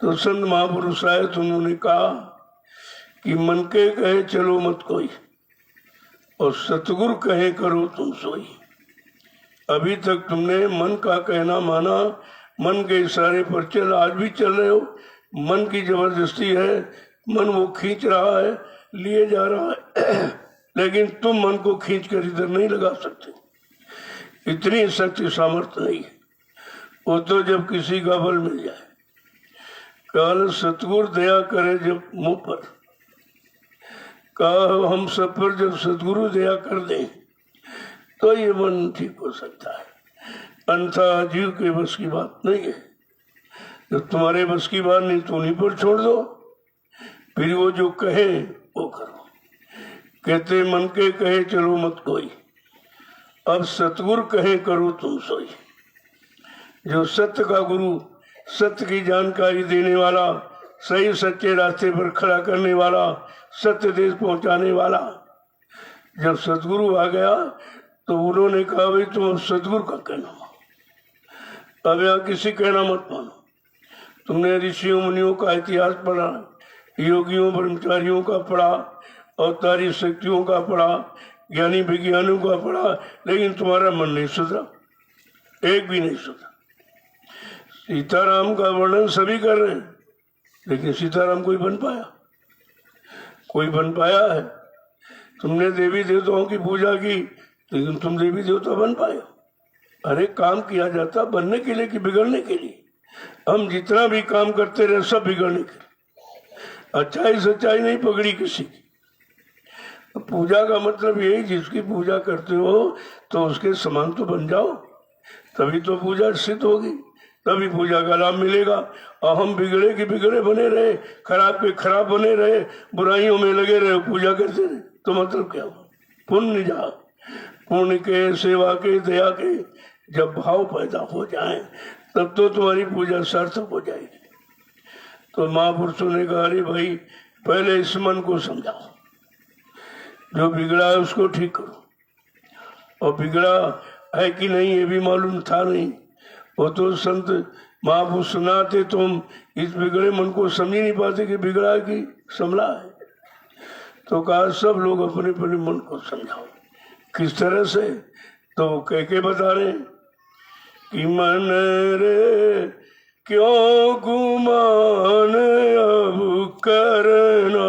तो संत महापुरुष आए तो उन्होंने कहा कि मन के कहे चलो मत कोई, और सतगुरु कहे करो तुम सोई। अभी तक तुमने मन का कहना माना, मन के इशारे पर चल, आज भी चल रहे हो। मन की जबरदस्ती है, मन वो खींच रहा है, लिए जा रहा है लेकिन तुम मन को खींच कर इधर नहीं लगा सकते, इतनी शक्ति सामर्थ्य नहीं है। वो तो जब किसी का बल मिल जाए। कल सतगुरु दया करे जब मुंह पर, कहा हम सब पर जब सतगुरु दया कर दें तो ये मन ठीक हो सकता है, अन्यथा जीव के बस की बात नहीं है। जब तुम्हारे बस की बात नहीं तो उन्हीं पर छोड़ दो, फिर वो जो कहे वो करो। कहते मन के कहे चलो मत कोई, अब सतगुरु कहे करो तुम सोई। जो सत्य का गुरु, सत्य की जानकारी देने वाला, सही सच्चे रास्ते पर खड़ा करने वाला, सत्य देश पहुंचाने वाला, जब सतगुरु आ गया तो उन्होंने कहा भाई तुम सतगुरु का कहना मानो, अब यहाँ किसी कहना मत मानो। तुमने ऋषियों मुनियों का इतिहास पढ़ा, योगियों ब्रह्मचारियों का पढ़ा, अवतारी शक्तियों का पढ़ा, ज्ञानी विज्ञानियों का पढ़ा, लेकिन तुम्हारा मन नहीं सुधरा, एक भी नहीं सुधरा। सीताराम का वर्णन सभी कर रहे हैं, लेकिन सीताराम कोई बन पाया? कोई बन पाया है? तुमने देवी देवताओं की पूजा की, लेकिन तुम देवी देवता बन पाए? अरे काम किया जाता बनने के लिए कि बिगड़ने के लिए? हम जितना भी काम करते रहे सब बिगड़ने के लिए, अच्छाई सच्चाई नहीं पकड़ी किसी की। तो पूजा का मतलब यही, जिसकी पूजा करते हो तो उसके समान तो बन जाओ, तभी तो पूजा सिद्ध होगी, तभी पूजा का लाभ मिलेगा। और हम बिगड़े कि बिगड़े बने रहे, खराब के खराब बने रहे, बुराइयों में लगे रहे, पूजा करते रहे, तो मतलब क्या हुआ? पुण्य जा, पुण्य के, सेवा के, दया के जब भाव पैदा हो जाए तब तो तुम्हारी पूजा सार्थक हो जाएगी। तो महापुरुषों ने कहा अरे भाई पहले इस मन को समझाओ, जो बिगड़ा है उसको ठीक करो, और बिगड़ा है कि नहीं ये भी मालूम था नहीं। वो तो संत महापुरुष सुनाते तो हम इस बिगड़े मन को समझ नहीं पाते कि बिगड़ा कि संभला है। तो कहा सब लोग अपने अपने मन को समझाओ। किस तरह से? तो कह के बता रहे कि मन रे क्यों गुमान अब करना,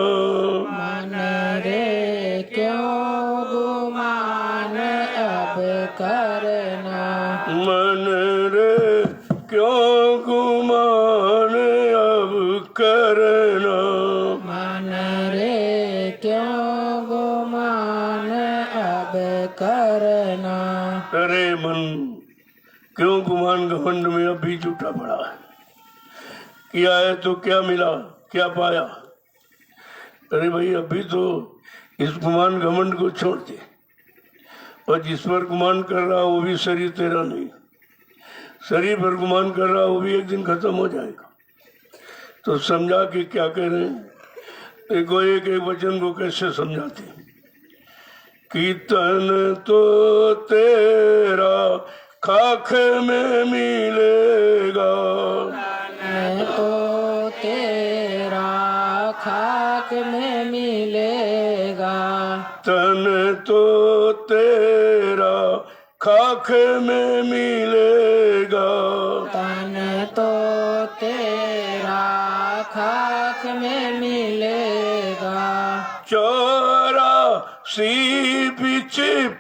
मन रे क्यों गुमान अब करना, मन रे क्यों गुमान अब करना, मन रे क्यों गुमान अब करना। अरे मन क्यों गुमान घमंड में अब भी झूठा पड़ा है? किया है तो क्या मिला, क्या पाया? अरे भाई अभी तो इस गुमान घमंड को छोड़ दे, और जिस पर गुमान कर रहा वो भी शरीर तेरा नहीं, शरीर पर गुमान कर रहा वो भी एक दिन खत्म हो जाएगा। तो समझा कि क्या कह रहे हैं, देखो एक एक वचन को कैसे समझाते हैं कि तन तो तेरा खाक में मिलेगा, तन तो तेरा खाक में मिलेगा, तन तो तेरा खाक में मिलेगा, तन तो तेरा खाक में मिलेगा। 84 बिच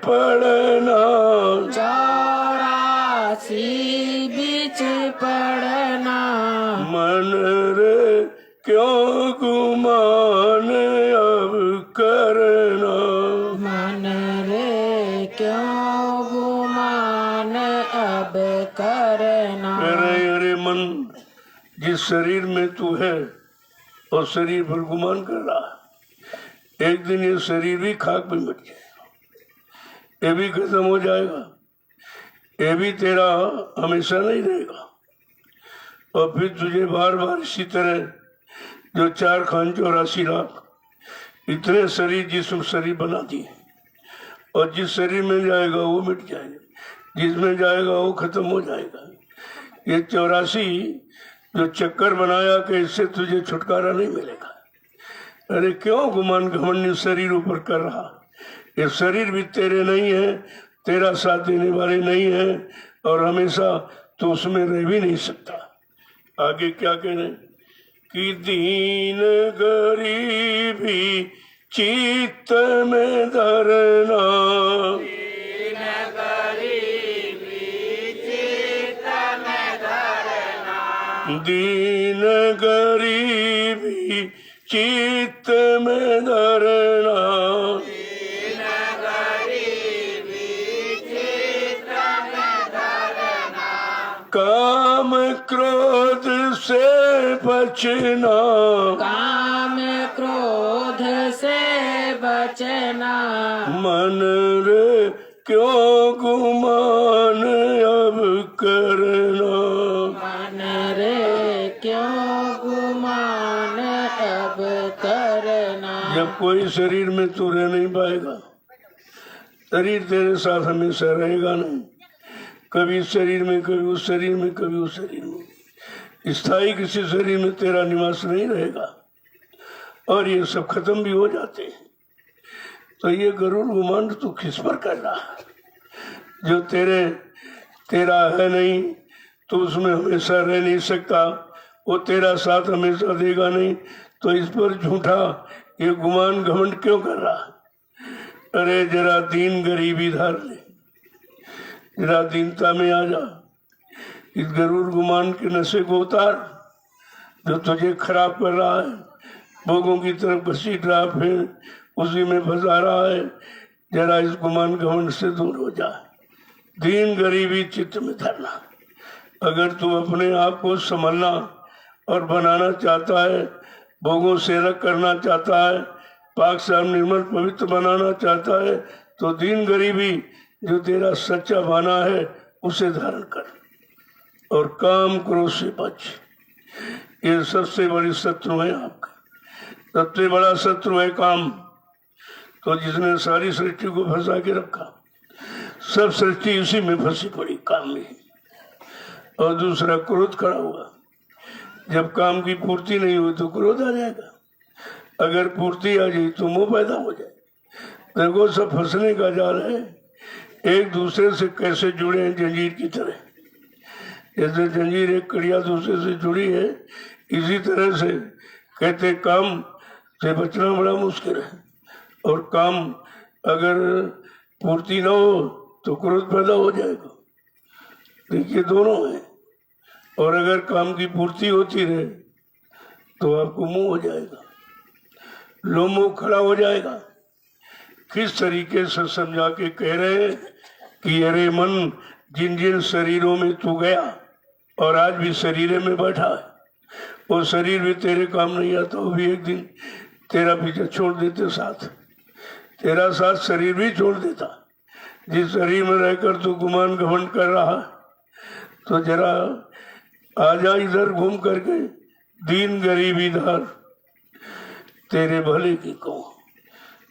पड़ना, 84 बीच पड़ना, मन रे क्यों गुमान अब करना, मन रे क्यों गुमान अब करना। अरे अरे मन, जिस शरीर में तू है और शरीर पर गुमान कर रहा है, एक दिन ये शरीर भी खाक में मिट जाएगा, ये भी खत्म हो जाएगा, ये भी तेरा हमेशा नहीं रहेगा। और फिर तुझे बार बार इसी तरह जो 4,84,00,000 इतने शरीर जिसम शरीर बना दिए, और जिस शरीर में जाएगा वो मिट जाएगा, जिसमें जाएगा वो खत्म हो जाएगा। ये 84 जो चक्कर बनाया कि इससे तुझे छुटकारा नहीं मिलेगा। अरे क्यों गुमान घमंड शरीर ऊपर कर रहा? ये शरीर भी तेरे नहीं है, तेरा साथ देने वाले नहीं है, और हमेशा तो उसमें रह भी नहीं सकता। आगे क्या कह रहे कि दीन गरीबी चित्त में धरना, दीन गरीबी चित्त में धरना, काम क्रोध से बचना, काम क्रोध से बचना, मन रे क्यों गुमान अब करना, मन रे क्यों गुमान अब करना। जब कोई शरीर में तू रह नहीं पाएगा, शरीर तेरे साथ हमेशा रहेगा नहीं, कभी इस शरीर में, कभी उस शरीर में, कभी उस शरीर में, स्थायी किसी शरीर में तेरा निवास नहीं रहेगा, और ये सब खत्म भी हो जाते हैं। तो ये गरुड़ गुमान तू किस पर कर रहा? जो तेरा है नहीं, तो उसमें हमेशा रह नहीं सकता, वो तेरा साथ हमेशा देगा नहीं, तो इस पर झूठा ये गुमान घमंड क्यों कर रहा? अरे जरा दीन गरीबी धार ले, जरा दीनता में आ जा, इस गरुड़ गुमान के नशे को उतार जो तुझे खराब कर रहा है, भोगों की तरफ घसीट रहा, फिर उसी में फंसा रहा है। जरा इस गुमान घमंड से दूर हो जा, दीन गरीबी चित्त में धरना। अगर तू अपने आप को संभलना और बनाना चाहता है, भोगों से अलग करना चाहता है, पाक साफ निर्मल पवित्र बनाना चाहता है, तो दीन गरीबी जो तेरा सच्चा भाना है उसे धारण कर, और काम क्रोध से बच। ये सबसे बड़ी शत्रु है आपका, सबसे बड़ा शत्रु है काम। तो जिसने सारी सृष्टि को फंसा के रखा, सब सृष्टि उसी में फंसी पड़ी, काम में। और दूसरा क्रोध खड़ा हुआ, जब काम की पूर्ति नहीं हुई तो क्रोध आ जाएगा, अगर पूर्ति आ जाए तो मोह पैदा हो जाए। देखो सब फंसने का जाल है, एक दूसरे से कैसे जुड़े हैं जंजीर की तरह। जैसे जंजीर एक कड़िया दूसरे से जुड़ी है, इसी तरह से कहते काम से बचना बड़ा मुश्किल है, और काम अगर पूर्ति न हो तो क्रोध पैदा हो जाएगा। देखिए दोनों है, और अगर काम की पूर्ति होती रहे तो आपको मुंह हो जाएगा, लोमोह खड़ा हो जाएगा। किस तरीके से समझा के कह रहे हैं कि अरे मन, जिन जिन शरीरों में तू गया और आज भी शरीर में बैठा है, वो शरीर भी तेरे काम नहीं आता, वो भी एक दिन तेरा पीछे छोड़ देते, साथ तेरा साथ शरीर भी छोड़ देता। जिस शरीर में रहकर तू गुमान घमंड कर रहा है, तो जरा आजा इधर घूम करके, दीन गरीबी धार तेरे भले की कहूँ।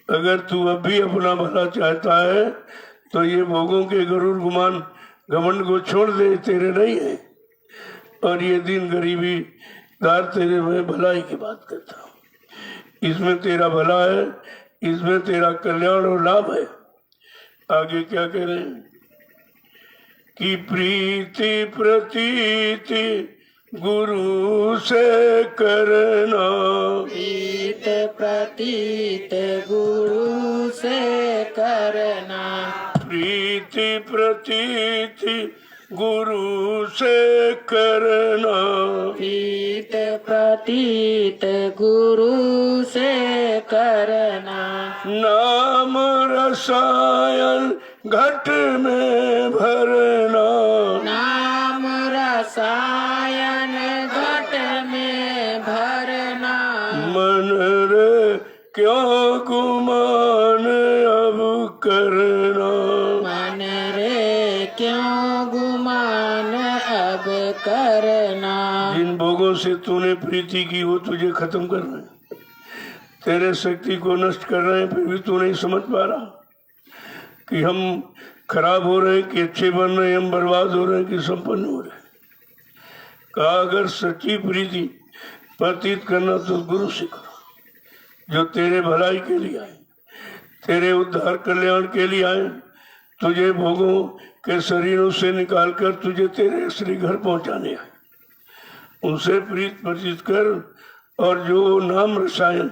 अगर तू अब भी अपना भला चाहता है तो ये भोगों के गरुड़ गुमान घमंड को छोड़ दे, तेरे नहीं है। और ये दीन गरीबी दार तेरे में भलाई की बात करता हूँ, इसमें तेरा भला है, इसमें तेरा कल्याण और लाभ है। आगे क्या कह रहे हैं कि प्रीति प्रतीति गुरु से करना, प्रीत प्रतीत गुरु से करना, प्रीति प्रतीति गुरु से करना, प्रीत प्रतीत गुरु से करना, नाम रसायन घट में भरना, नाम रसायन घट में भरना, मन रे क्यों गुमान अब करना, मन रे क्यों गुमान अब करना। जिन भोगों से तूने प्रीति की वो तुझे खत्म कर रहे हैं, तेरे शक्ति को नष्ट कर रहे हैं, फिर भी तू नहीं समझ पा रहा कि हम खराब हो रहे हैं कि अच्छे बन रहे हैं, हम बर्बाद हो रहे हैं कि संपन्न हो रहे हैं। कहा अगर सच्ची प्रीति प्रतीत करना तो गुरु से करो, जो तेरे भलाई के लिए आए, तेरे उद्धार कल्याण के लिए आए, तुझे भोगों के शरीरों से निकालकर तुझे तेरे असली घर पहुंचाने आए। उनसे प्रीत प्रतीत कर, और जो नाम रसायन,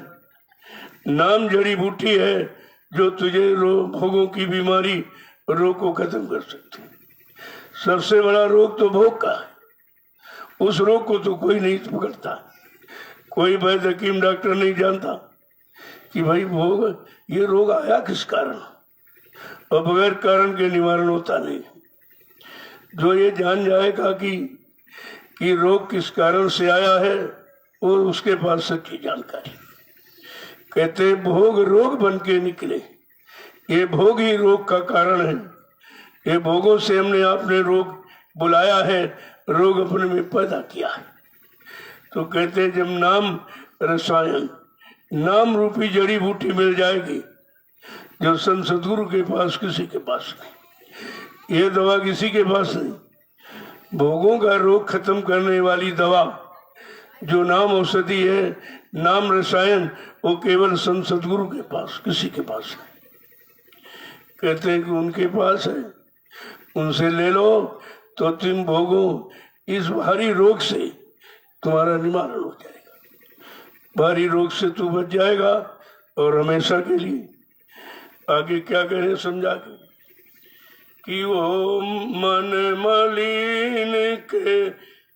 नाम जड़ी बूटी है जो तुझे भोगों की बीमारी, रोग को खत्म कर सकती है। सबसे बड़ा रोग तो भोग का है। उस रोग को तो कोई नहीं पकड़ता, कोई वैद्य हकीम डॉक्टर नहीं जानता कि भाई भोग, ये रोग आया किस कारण, और बगैर कारण के निवारण होता नहीं। जो ये जान जाएगा कि रोग किस कारण से आया है, वो उसके पास सच्ची जानकारी। कहते भोग रोग बन के निकले, ये भोग ही रोग का कारण है। ये भोगों से हमने आपने रोग बुलाया है, रोग अपने में पैदा किया है। तो कहते जब नाम रसायन, नाम रूपी जड़ी बूटी मिल जाएगी, जो संत सदगुरु के पास किसी के पास नहीं, ये दवा किसी के पास नहीं। भोगों का रोग खत्म करने वाली दवा जो नाम औषधि है, नाम रसायन, वो केवल संत सदगुरु के पास, किसी के पास नहीं। कहते हैं कि उनके पास है, उनसे ले लो तो तुम भोगों इस भारी रोग से तुम्हारा निवारण हो जाएगा, भारी रोग से तू बच जाएगा और हमेशा के लिए। आगे क्या करें समझा के कि वो मन मलिन के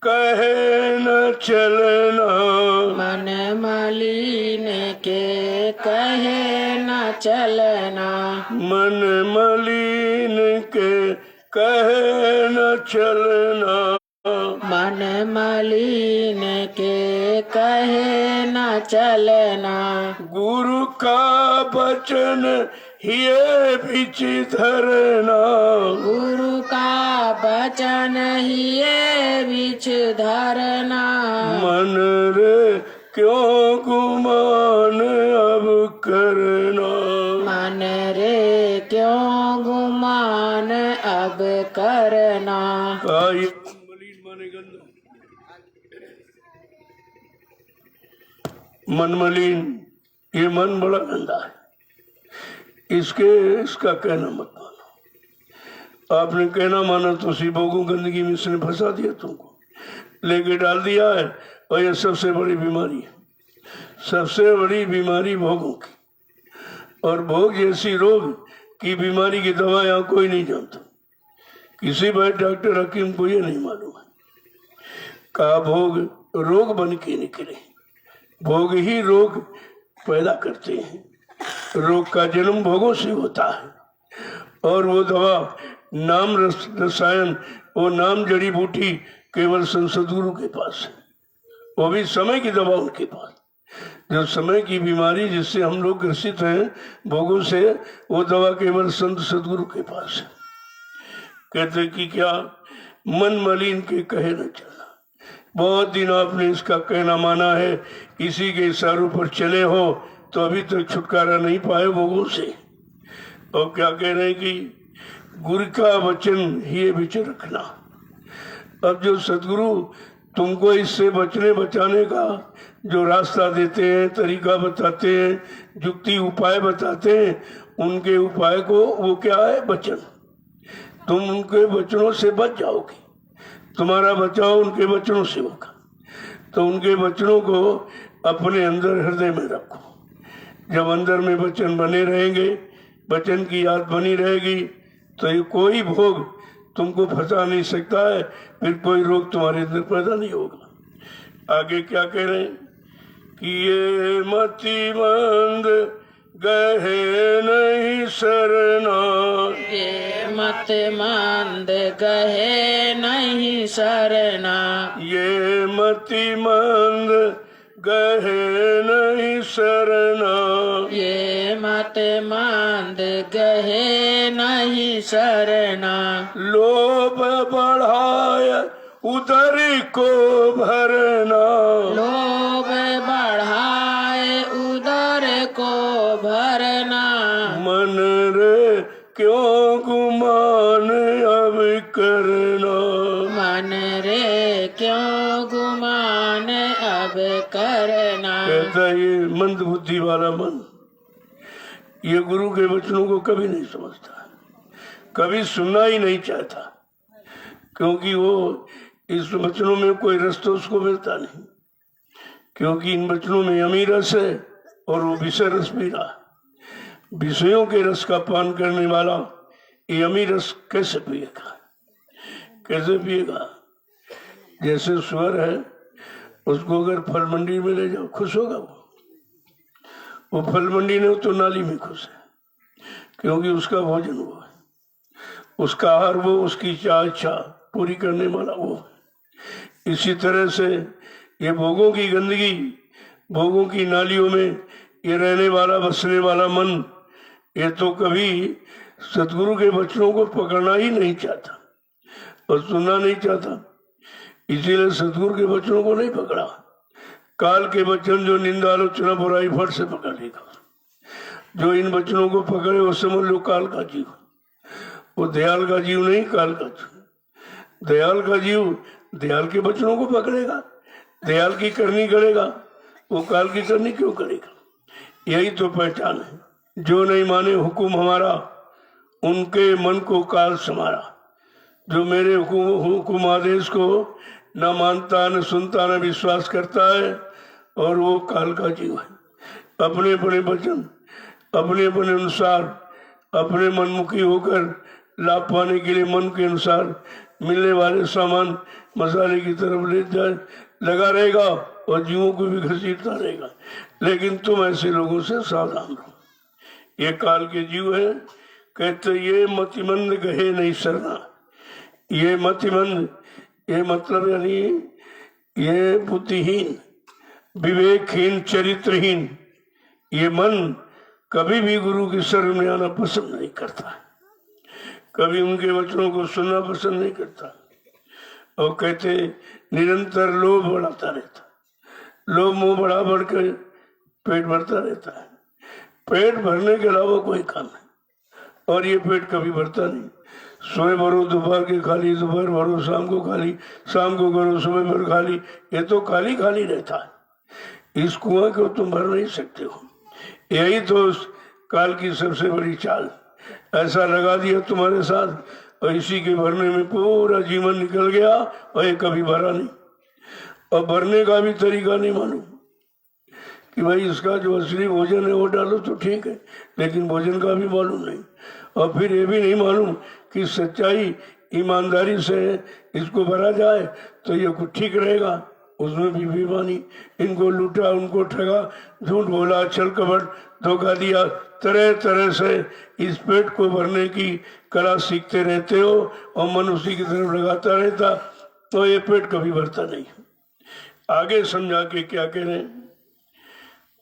कहे न चलना, मन मलिन के कहे न चलना, मन मलिन के कहे न चलना, मन मलिन के कहे न चलना। गुरु का वचन ये बिच धरना, गुरु का वचन हिये बिच धरना। मन रे क्यों गुमान अब करना, मन रे क्यों गुमान अब करना। ये मलिन माने गंदा, मन मलिन, ये मन बड़ा गंदा है, इसका कहना मत मानो। आपने कहना माना तो उसी भोगों गंदगी में इसने फंसा दिया, तुमको लेके डाल दिया है। और ये सबसे बड़ी बीमारी है, सबसे बड़ी बीमारी भोगों की। और भोग जैसी रोग की बीमारी की दवा यहाँ कोई नहीं जानता, किसी भाई डॉक्टर हकीम को ये नहीं मालूम है। का भोग रोग बन के निकले, भोग ही रोग पैदा करते हैं। रोग का जन्म भोगों से होता है, और वो दवा नाम रसायन, वो नाम जड़ी बूटी केवल संत सद्गुरु के पास है। वो भी समय की दवा उनके पास, जो समय की बीमारी जिससे हम लोग ग्रसित हैं भोगों से, वो दवा केवल संत सद्गुरु के पास है। कहते कि क्या मन मलिन के कहे न चलना। बहुत दिन आपने इसका कहना माना है, इसी के इशारों पर चले हो तो अभी तक छुटकारा नहीं पाए भोगों से। और क्या कह रहे हैं कि गुरु का वचन ही बिच रखना। अब जो सदगुरु तुमको इससे बचने बचाने का जो रास्ता देते हैं, तरीका बताते हैं, युक्ति उपाय बताते हैं, उनके उपाय को वो क्या है, वचन। तुम उनके वचनों से बच जाओगे, तुम्हारा बचाव उनके वचनों से होगा। तो उनके वचनों को अपने अंदर हृदय में रखो। जब अंदर में वचन बने रहेंगे, वचन की याद बनी रहेगी, तो ये कोई भोग तुमको फंसा नहीं सकता है, फिर कोई रोग तुम्हारे अंदर पैदा नहीं होगा। आगे क्या कह रहे हैं कि ये मतिमंद गहे नहीं सरना, ये मत मंद गहे नहीं सरना, ये मतिमंद गहे नहीं सरना, ये मत मत मंद गहे नहीं शरणा लोभ बढ़ाए उदर को भरना लोभ बढ़ाए उदर को भरना मन रे क्यों गुमान अब करना मन रे क्यों गुमान अब करना। कहता है ये मंद बुद्धि वाला मन ये गुरु के वचनों को कभी नहीं समझता, कभी सुनना ही नहीं चाहता, क्योंकि वो इस वचनों में कोई रस तो उसको मिलता नहीं, क्योंकि इन वचनों में यमी रस है और वो विषय रस पी रहा। विषयों के रस का पान करने वाला यमी रस कैसे पिएगा, कैसे पिएगा? जैसे सुअर है, उसको अगर फल मंडी में ले जाओ खुश होगा वो फल मंडी नहीं तो नाली में खुश है, क्योंकि उसका भोजन वो है, उसका आहार वो, उसकी इच्छा पूरी करने वाला वो है। इसी तरह से ये भोगों की गंदगी, भोगों की नालियों में ये रहने वाला बसने वाला मन, ये तो कभी सतगुरु के वचनों को पकड़ना ही नहीं चाहता और सुनना नहीं चाहता, इसीलिए सतगुरु के वचनों को नहीं पकड़ा। काल के वचन जो निंदा आलोचना बुराई फट से पकड़ लेगा। जो इन वचनों को पकड़े वो समझ लो काल का जीव, वो दयाल का जीव नहीं, काल का जीव। दयाल का जीव दयाल के वचनों को पकड़ेगा, दयाल की करनी करेगा, वो काल की करनी क्यों करेगा? यही तो पहचान है। जो नहीं माने हुकुम हमारा, उनके मन को काल समारा। जो मेरे हुकुम आदेश को न मानता, न सुनता, न विश्वास करता है, और वो काल का जीव है। अपने अपने वचन अपने अपने अनुसार, अपने मनमुखी होकर लाभ पाने के लिए मन के अनुसार मिलने वाले सामान मसाले की तरफ ले जाए लगा रहेगा और जीवों को भी घसीटता रहेगा। लेकिन तुम ऐसे लोगों से सावधान रहो, ये काल के जीव है। कहते ये मतिमंद गहे नहीं सरना। ये मतिमंद, ये मतलब यानी ये बुद्धिहीन, विवेकहीन, चरित्रहीन, ये मन कभी भी गुरु की शरण में आना पसंद नहीं करता, कभी उनके वचनों को सुनना पसंद नहीं करता। और कहते निरंतर लोभ बढ़ाता रहता, लोभ मुंह बढ़ा बढ़ कर पेट भरता रहता है। पेट भरने के अलावा कोई काम नहीं, और ये पेट कभी भरता नहीं। सुबह भरो दोपहर के खाली, दोपहर भरो शाम को खाली, शाम को करो सुबह भर खाली, ये तो खाली खाली रहता है। इस कुआं को तुम भर नहीं सकते हो। यही तो काल की सबसे बड़ी चाल, ऐसा लगा दिया तुम्हारे साथ, और इसी के भरने में पूरा जीवन निकल गया, और ये कभी भरा नहीं। और भरने का भी तरीका नहीं मालूम कि भाई इसका जो असली भोजन है वो डालो तो ठीक है, लेकिन भोजन का भी मालूम नहीं। और फिर ये भी नहीं मालूम कि सच्चाई ईमानदारी से इसको भरा जाए तो ये कुछ ठीक रहेगा, उसमें भी बेईमानी। इनको लूटा, उनको ठगा, झूठ बोला, छल कपट, धोखा दिया, तरह तरह से इस पेट को भरने की कला सीखते रहते हो, और मन उसी की तरफ लगाता रहता, तो ये पेट कभी भरता नहीं। आगे समझा के क्या कह रहे हैं?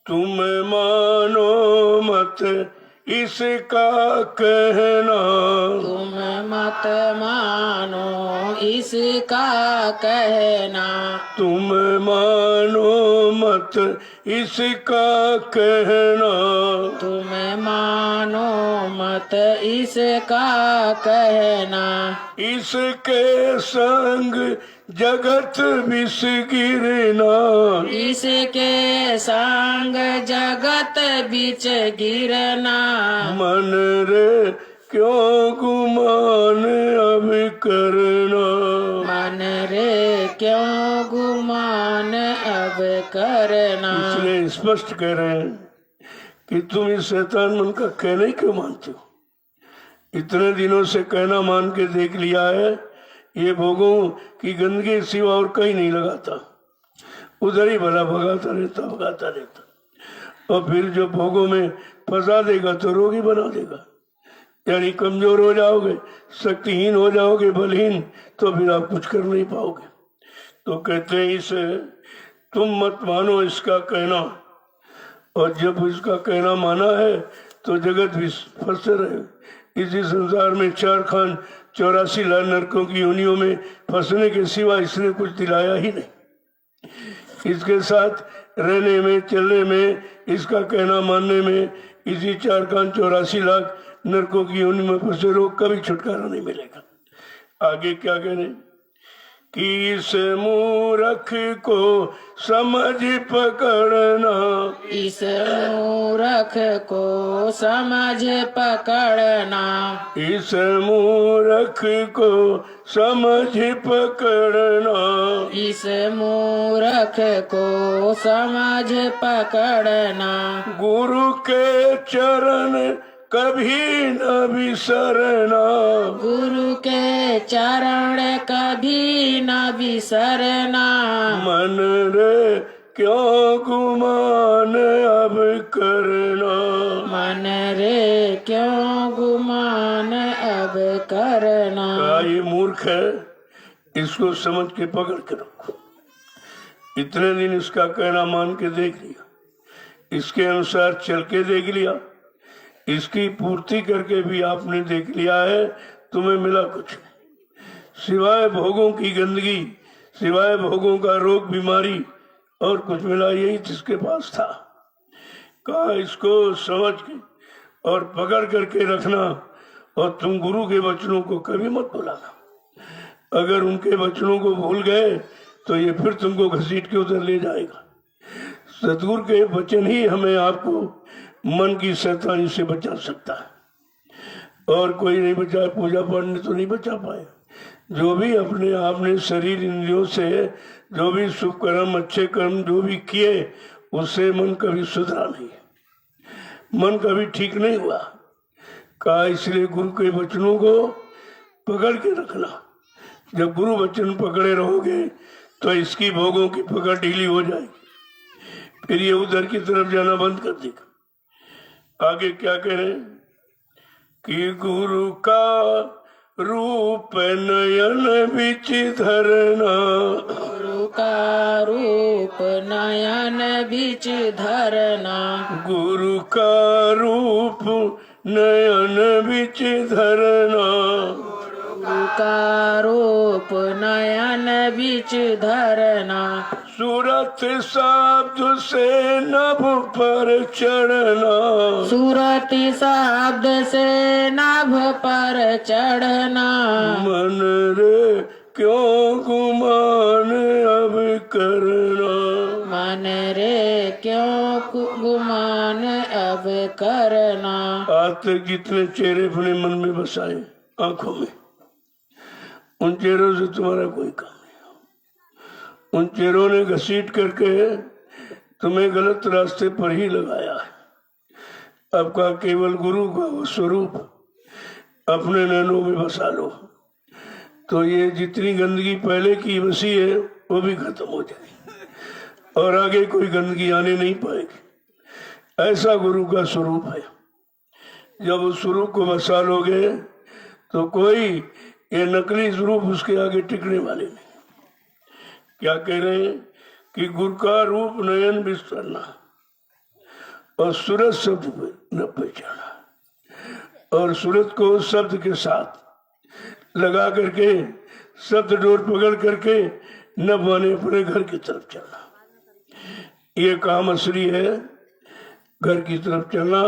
तुम मानो मत इसका कहना, तुम मत मानो इसका कहना, तुम मानो मत इसका कहना, तुम मानो मत इसका कहना। इसके संग जगत विष गिरना, इसके संग जगत बीच गिरना। मन रे क्यों गुमान अब करना, मन रे क्यों गुमान अब करना। इसलिए स्पष्ट कह रहे हैं कि तुम इस शैतान मन का कहना ही क्यों मानते हो? इतने दिनों से कहना मान के देख लिया है, ये भोगों की गंदगी सिवा और कहीं नहीं लगाता, उधर ही भला भगाता रहता। और फिर जो भोगों में फंसा देगा तो रोगी बना देगा, यानी कमजोर हो जाओगे, शक्तिहीन हो जाओगे, बलहीन, तो फिर आप कुछ कर नहीं पाओगे। तो कहते हैं इसे तुम मत मानो इसका कहना, और जब इसका कहना माना है तो जगत भी फंसे रहे। इसी संसार में 4 खान 84 लाख नरकों की योनियों में फंसने के सिवा इसने कुछ दिलाया ही नहीं। इसके साथ रहने में, चलने में, इसका कहना मानने में, इसी 4 खान 84 लाख नरकों की योनि में फंसे रहो, कभी छुटकारा नहीं मिलेगा। आगे क्या कह रहे, कि इस मूर्ख को समझ पकड़ना, इस मूर्ख को समझ पकड़ना, इस मूर्ख को समझ पकड़ना, इस मूर्ख को समझ पकड़ना, गुरु के चरण कभी न बिसरना, गुरु के चरण कभी न बिसरना, मन रे क्यों गुमान अब करना, मन रे क्यों गुमान अब करना। ये मूर्ख है, इसको समझ के पकड़ के रखो। इतने दिन इसका कहना मान के देख लिया, इसके अनुसार चल के देख लिया, इसकी पूर्ति करके भी आपने देख लिया है, तुम्हें मिला कुछ नहीं सिवाय भोगों की गंदगी, सिवाय भोगों का रोग बीमारी, और कुछ मिला यही जिसके पास था। कहा इसको समझ के और पकड़ करके रखना, और तुम गुरु के वचनों को कभी मत भुलाना। अगर उनके वचनों को भूल गए तो ये फिर तुमको घसीट के उधर ले जाएगा। सतगुरु के वचन ही हमें आपको मन की शैतानी से बचा सकता है, और कोई नहीं बचा। पूजा पाठ ने तो नहीं बचा पाए। जो भी अपने आपने शरीर इंद्रियों से जो भी शुभ कर्म, अच्छे कर्म जो भी किए, उससे मन कभी सुधरा नहीं, मन कभी ठीक नहीं हुआ। कहा इसलिए गुरु के वचनों को पकड़ के रखना। जब गुरु वचन पकड़े रहोगे तो इसकी भोगों की पकड़ ढीली हो जाएगी, फिर ये उधर की तरफ जाना बंद कर देगा। आगे क्या कह रहे हैं, कि गुरु का रूप नयन बिच धरना, गुरु का रूप नयन बिच धरना, गुरु का रूप नयन बिच धरना, गुरु का रूप नयन बिच धरना, सूरत शब्द से नभ पर चढ़ना, सूरति शब्द से नभ पर चढ़ना, मन रे क्यों गुमान अब करना, मन रे क्यों गुमान अब करना। आज तक जितने चेहरे अपने मन में बसाए आंखों में, उन चेहरों से तुम्हारा कोई काम नहीं। उन चेहरों ने घसीट करके तुम्हें गलत रास्ते पर ही लगाया है। अब का केवल गुरु का वो स्वरूप अपने नैनों में बसा लो, तो ये जितनी गंदगी पहले की बसी है वो भी खत्म हो जाएगी, और आगे कोई गंदगी आने नहीं पाएगी। ऐसा गुरु का स्वरूप है। जब उस स्वरूप को बसा लोगे तो कोई ये नकली स्वरूप उसके आगे टिकने वाले नहीं। क्या कह रहे हैं, कि गुरु का रूप नयन बिस्तारना, और सूरत शब्द पर न पहचाना, और सूरत को शब्द के साथ लगा करके शब्द डोर पकड़ करके न बने अपने घर की तरफ चलना। ये काम असली है, घर की तरफ चलना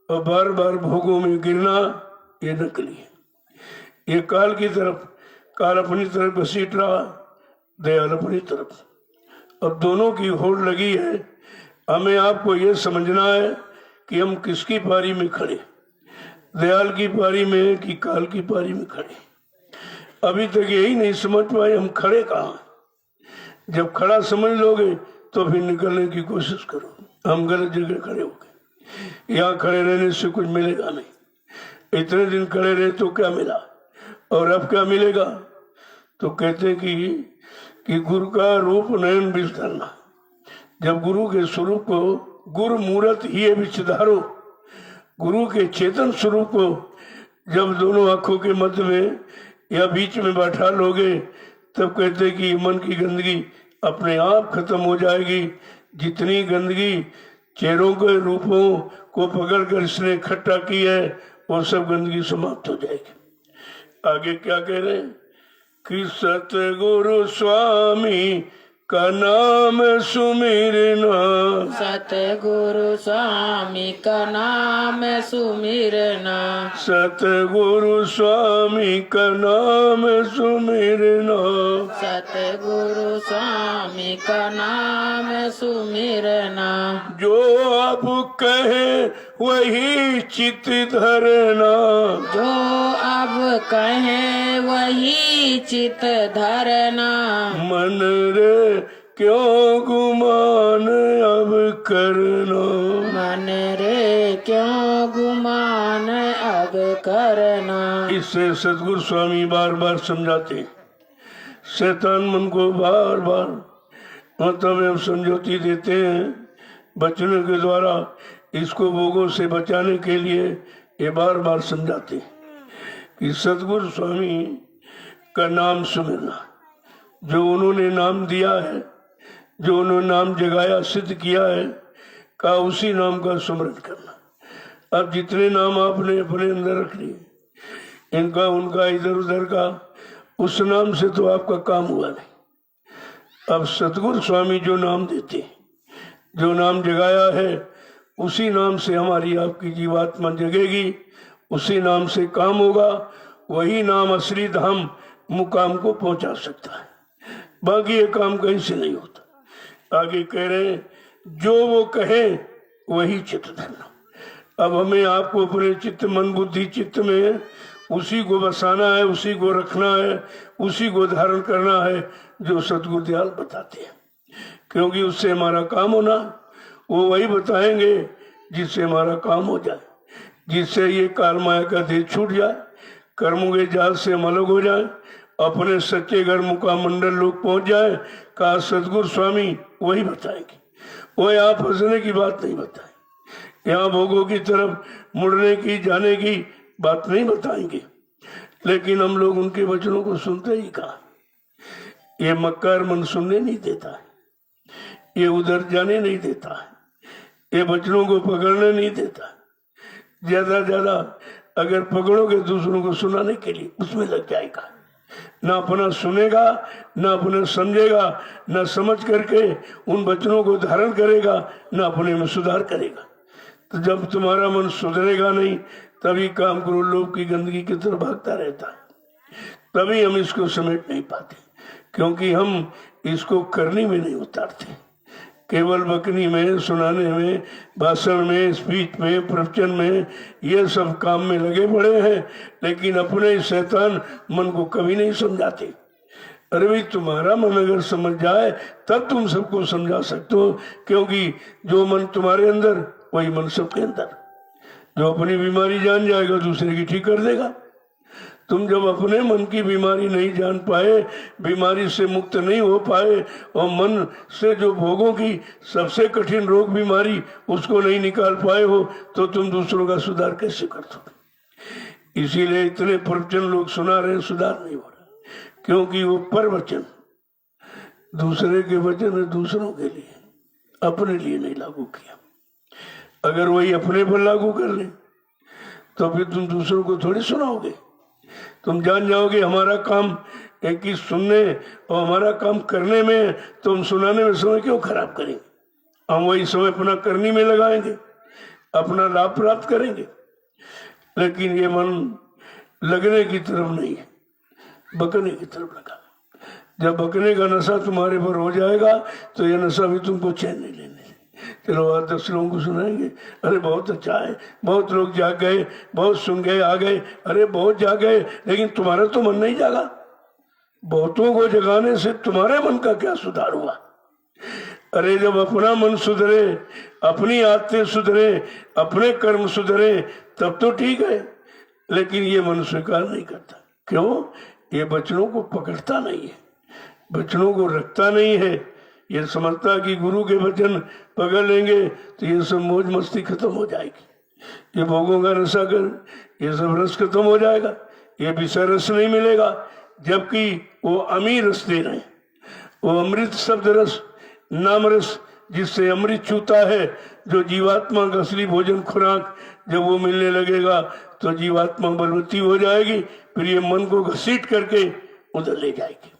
और बार बार भोगों में गिरना ये नकली है। ये काल की तरफ, काल अपनी तरफ घसीट रहा, दयाल अपनी तरफ, और दोनों की होड़ लगी है। हमें आपको ये समझना है कि हम किसकी पारी में खड़े, दयाल की पारी में कि काल की पारी में खड़े। अभी तक यही नहीं समझ पाए हम खड़े कहाँ। जब खड़ा समझ लोगे तो फिर निकलने की कोशिश करो। हम गलत जगह खड़े हो गए, यहाँ खड़े रहने से कुछ मिलेगा नहीं। इतने दिन खड़े रहे तो क्या मिला, और अब क्या मिलेगा। तो कहते हैं कि गुरु का रूप नयन बिच धरना। जब गुरु के स्वरूप को, गुरु मूरत ही विचधारो, गुरु के चेतन स्वरूप को जब दोनों आंखों के मध्य में या बीच में बैठा लोगे, तब कहते कि मन की गंदगी अपने आप खत्म हो जाएगी। जितनी गंदगी चेहरों के रूपों को पकड़कर इसने इकट्ठा की है, वो सब गंदगी समाप्त हो जाएगी। आगे क्या कह रहे हैं कि सतगुरु स्वामी का नाम सुमिरना, सतगुरु स्वामी का नाम सुमिरना, सतगुरु स्वामी का नाम सुमिरना, सतगुरु स्वामी का नाम सुमिरना, जो अब कहे वही चित धरना, जो अब कहे वही चित धरना, मन रे क्यों गुमान अब करना, मन रे क्यों गुमान अब करना। इससे सतगुरु स्वामी बार बार समझाते हैं। शैतान मन को बार बार मतलब हम समझौती देते हैं बचनों के द्वारा, इसको भोगों से बचाने के लिए ये बार बार समझाते हैं कि सतगुरु स्वामी का नाम सुमिरना, जो उन्होंने नाम दिया है, जो उन्होंने नाम जगाया सिद्ध किया है, का उसी नाम का सुमरण करना। अब जितने नाम आपने अपने अंदर रख लिए, इनका उनका इधर उधर का, उस नाम से तो आपका काम हुआ नहीं। अब सतगुरु स्वामी जो नाम देते, जो नाम जगाया है, उसी नाम से हमारी आपकी जीवात्मा जगेगी, उसी नाम से काम होगा। वही नाम असली धाम मुकाम को पहुंचा सकता है, बाकी ये काम कहीं से नहीं होता। आगे कह रहे हैं जो वो कहे वही चित्त धरना। अब हमें आपको अपने चित्त मन बुद्धि चित्त में उसी को बसाना है, उसी को रखना है, उसी को धारण करना है जो सतगुरु दयाल बताते हैं, क्योंकि उससे हमारा काम होना, वो वही बताएंगे जिससे हमारा काम हो जाए, जिससे ये काल माया का देह छूट जाए, कर्मों के जाल से हम अलग हो जाए, अपने सच्चे घर मुकाम मंडल लोग पहुंच जाए। कहा सतगुरु स्वामी वही बताएंगे, वो यहाँ फंसने की बात नहीं बताएंगे, यहाँ भोगों की तरफ मुड़ने की जाने की बात नहीं बताएंगे। लेकिन हम लोग उनके वचनों को सुनते ही कहा, ये मक्कार मन सुनने नहीं देता है, ये उधर जाने नहीं देता है, ये वचनों को पकड़ने नहीं देता। ज्यादा अगर पकड़ोगे दूसरों को सुनाने के लिए, उसमें लग जाएगा, ना अपना सुनेगा, ना अपना समझेगा, ना समझ करके उन वचनों को धारण करेगा, ना अपने में सुधार करेगा। तो जब तुम्हारा मन सुधरेगा नहीं, तभी काम करो लोग की गंदगी की तरफ भागता रहता है, तभी हम इसको समेट नहीं पाते, क्योंकि हम इसको करनी में नहीं उतारते। केवल बकनी में, सुनाने में, भाषण में, स्पीच में, प्रवचन में, ये सब काम में लगे पड़े हैं, लेकिन अपने शैतान मन को कभी नहीं समझाते। अरे भाई तुम्हारा मन अगर समझ जाए तब तुम सबको समझा सकते हो, क्योंकि जो मन तुम्हारे अंदर वही मन सबके अंदर। जो अपनी बीमारी जान जाएगा दूसरे की ठीक कर देगा। तुम जब अपने मन की बीमारी नहीं जान पाए, बीमारी से मुक्त नहीं हो पाए, और मन से जो भोगों की सबसे कठिन रोग बीमारी उसको नहीं निकाल पाए हो, तो तुम दूसरों का सुधार कैसे कर दो। इसीलिए इतने प्रवचन लोग सुना रहे, सुधार नहीं हो रहा, क्योंकि वो परवचन दूसरे के वचन है, दूसरों के लिए, अपने लिए नहीं लागू किया। अगर वही अपने पर लागू कर ले तो फिर तुम दूसरों को थोड़ी सुनाओगे। तुम जान जाओगे हमारा काम एक ही सुनने और हमारा काम करने में, तो हम सुनाने में समय क्यों खराब करेंगे। हम वही समय अपना करने में लगाएंगे, अपना लाभ प्राप्त करेंगे। लेकिन ये मन लगने की तरफ नहीं है, बकने की तरफ लगा। जब बकने का नशा तुम्हारे पर हो जाएगा तो ये नशा भी तुमको चैन नहीं लेने। चलो आज 10 लोगों को सुनाएंगे, अरे बहुत अच्छा है, बहुत लोग जाग गए, बहुत सुन गए, आ गए, अरे बहुत जाग गए, लेकिन तुम्हारा तो मन नहीं जागा। बहुतों को जगाने से तुम्हारे मन का क्या सुधार हुआ। अरे जब अपना मन सुधरे, अपनी आदतें सुधरे, अपने कर्म सुधरे, तब तो ठीक है। लेकिन ये मन स्वीकार नहीं करता। क्यों? ये वचनों को पकड़ता नहीं है, वचनों को रखता नहीं है। ये समझता कि गुरु के वचन पकड़ लेंगे तो ये सब मौज मस्ती खत्म हो जाएगी, ये भोगों का नशा कर, ये सब रस खत्म हो जाएगा, ये विषय रस नहीं मिलेगा। जबकि वो अमीर रस दे रहे हैं, वो अमृत शब्द रस, नाम रस जिससे अमृत छूता है, जो जीवात्मा का असली भोजन खुराक जब वो मिलने लगेगा तो जीवात्मा बलवती हो जाएगी, फिर ये मन को घसीट करके उधर ले जाएगी।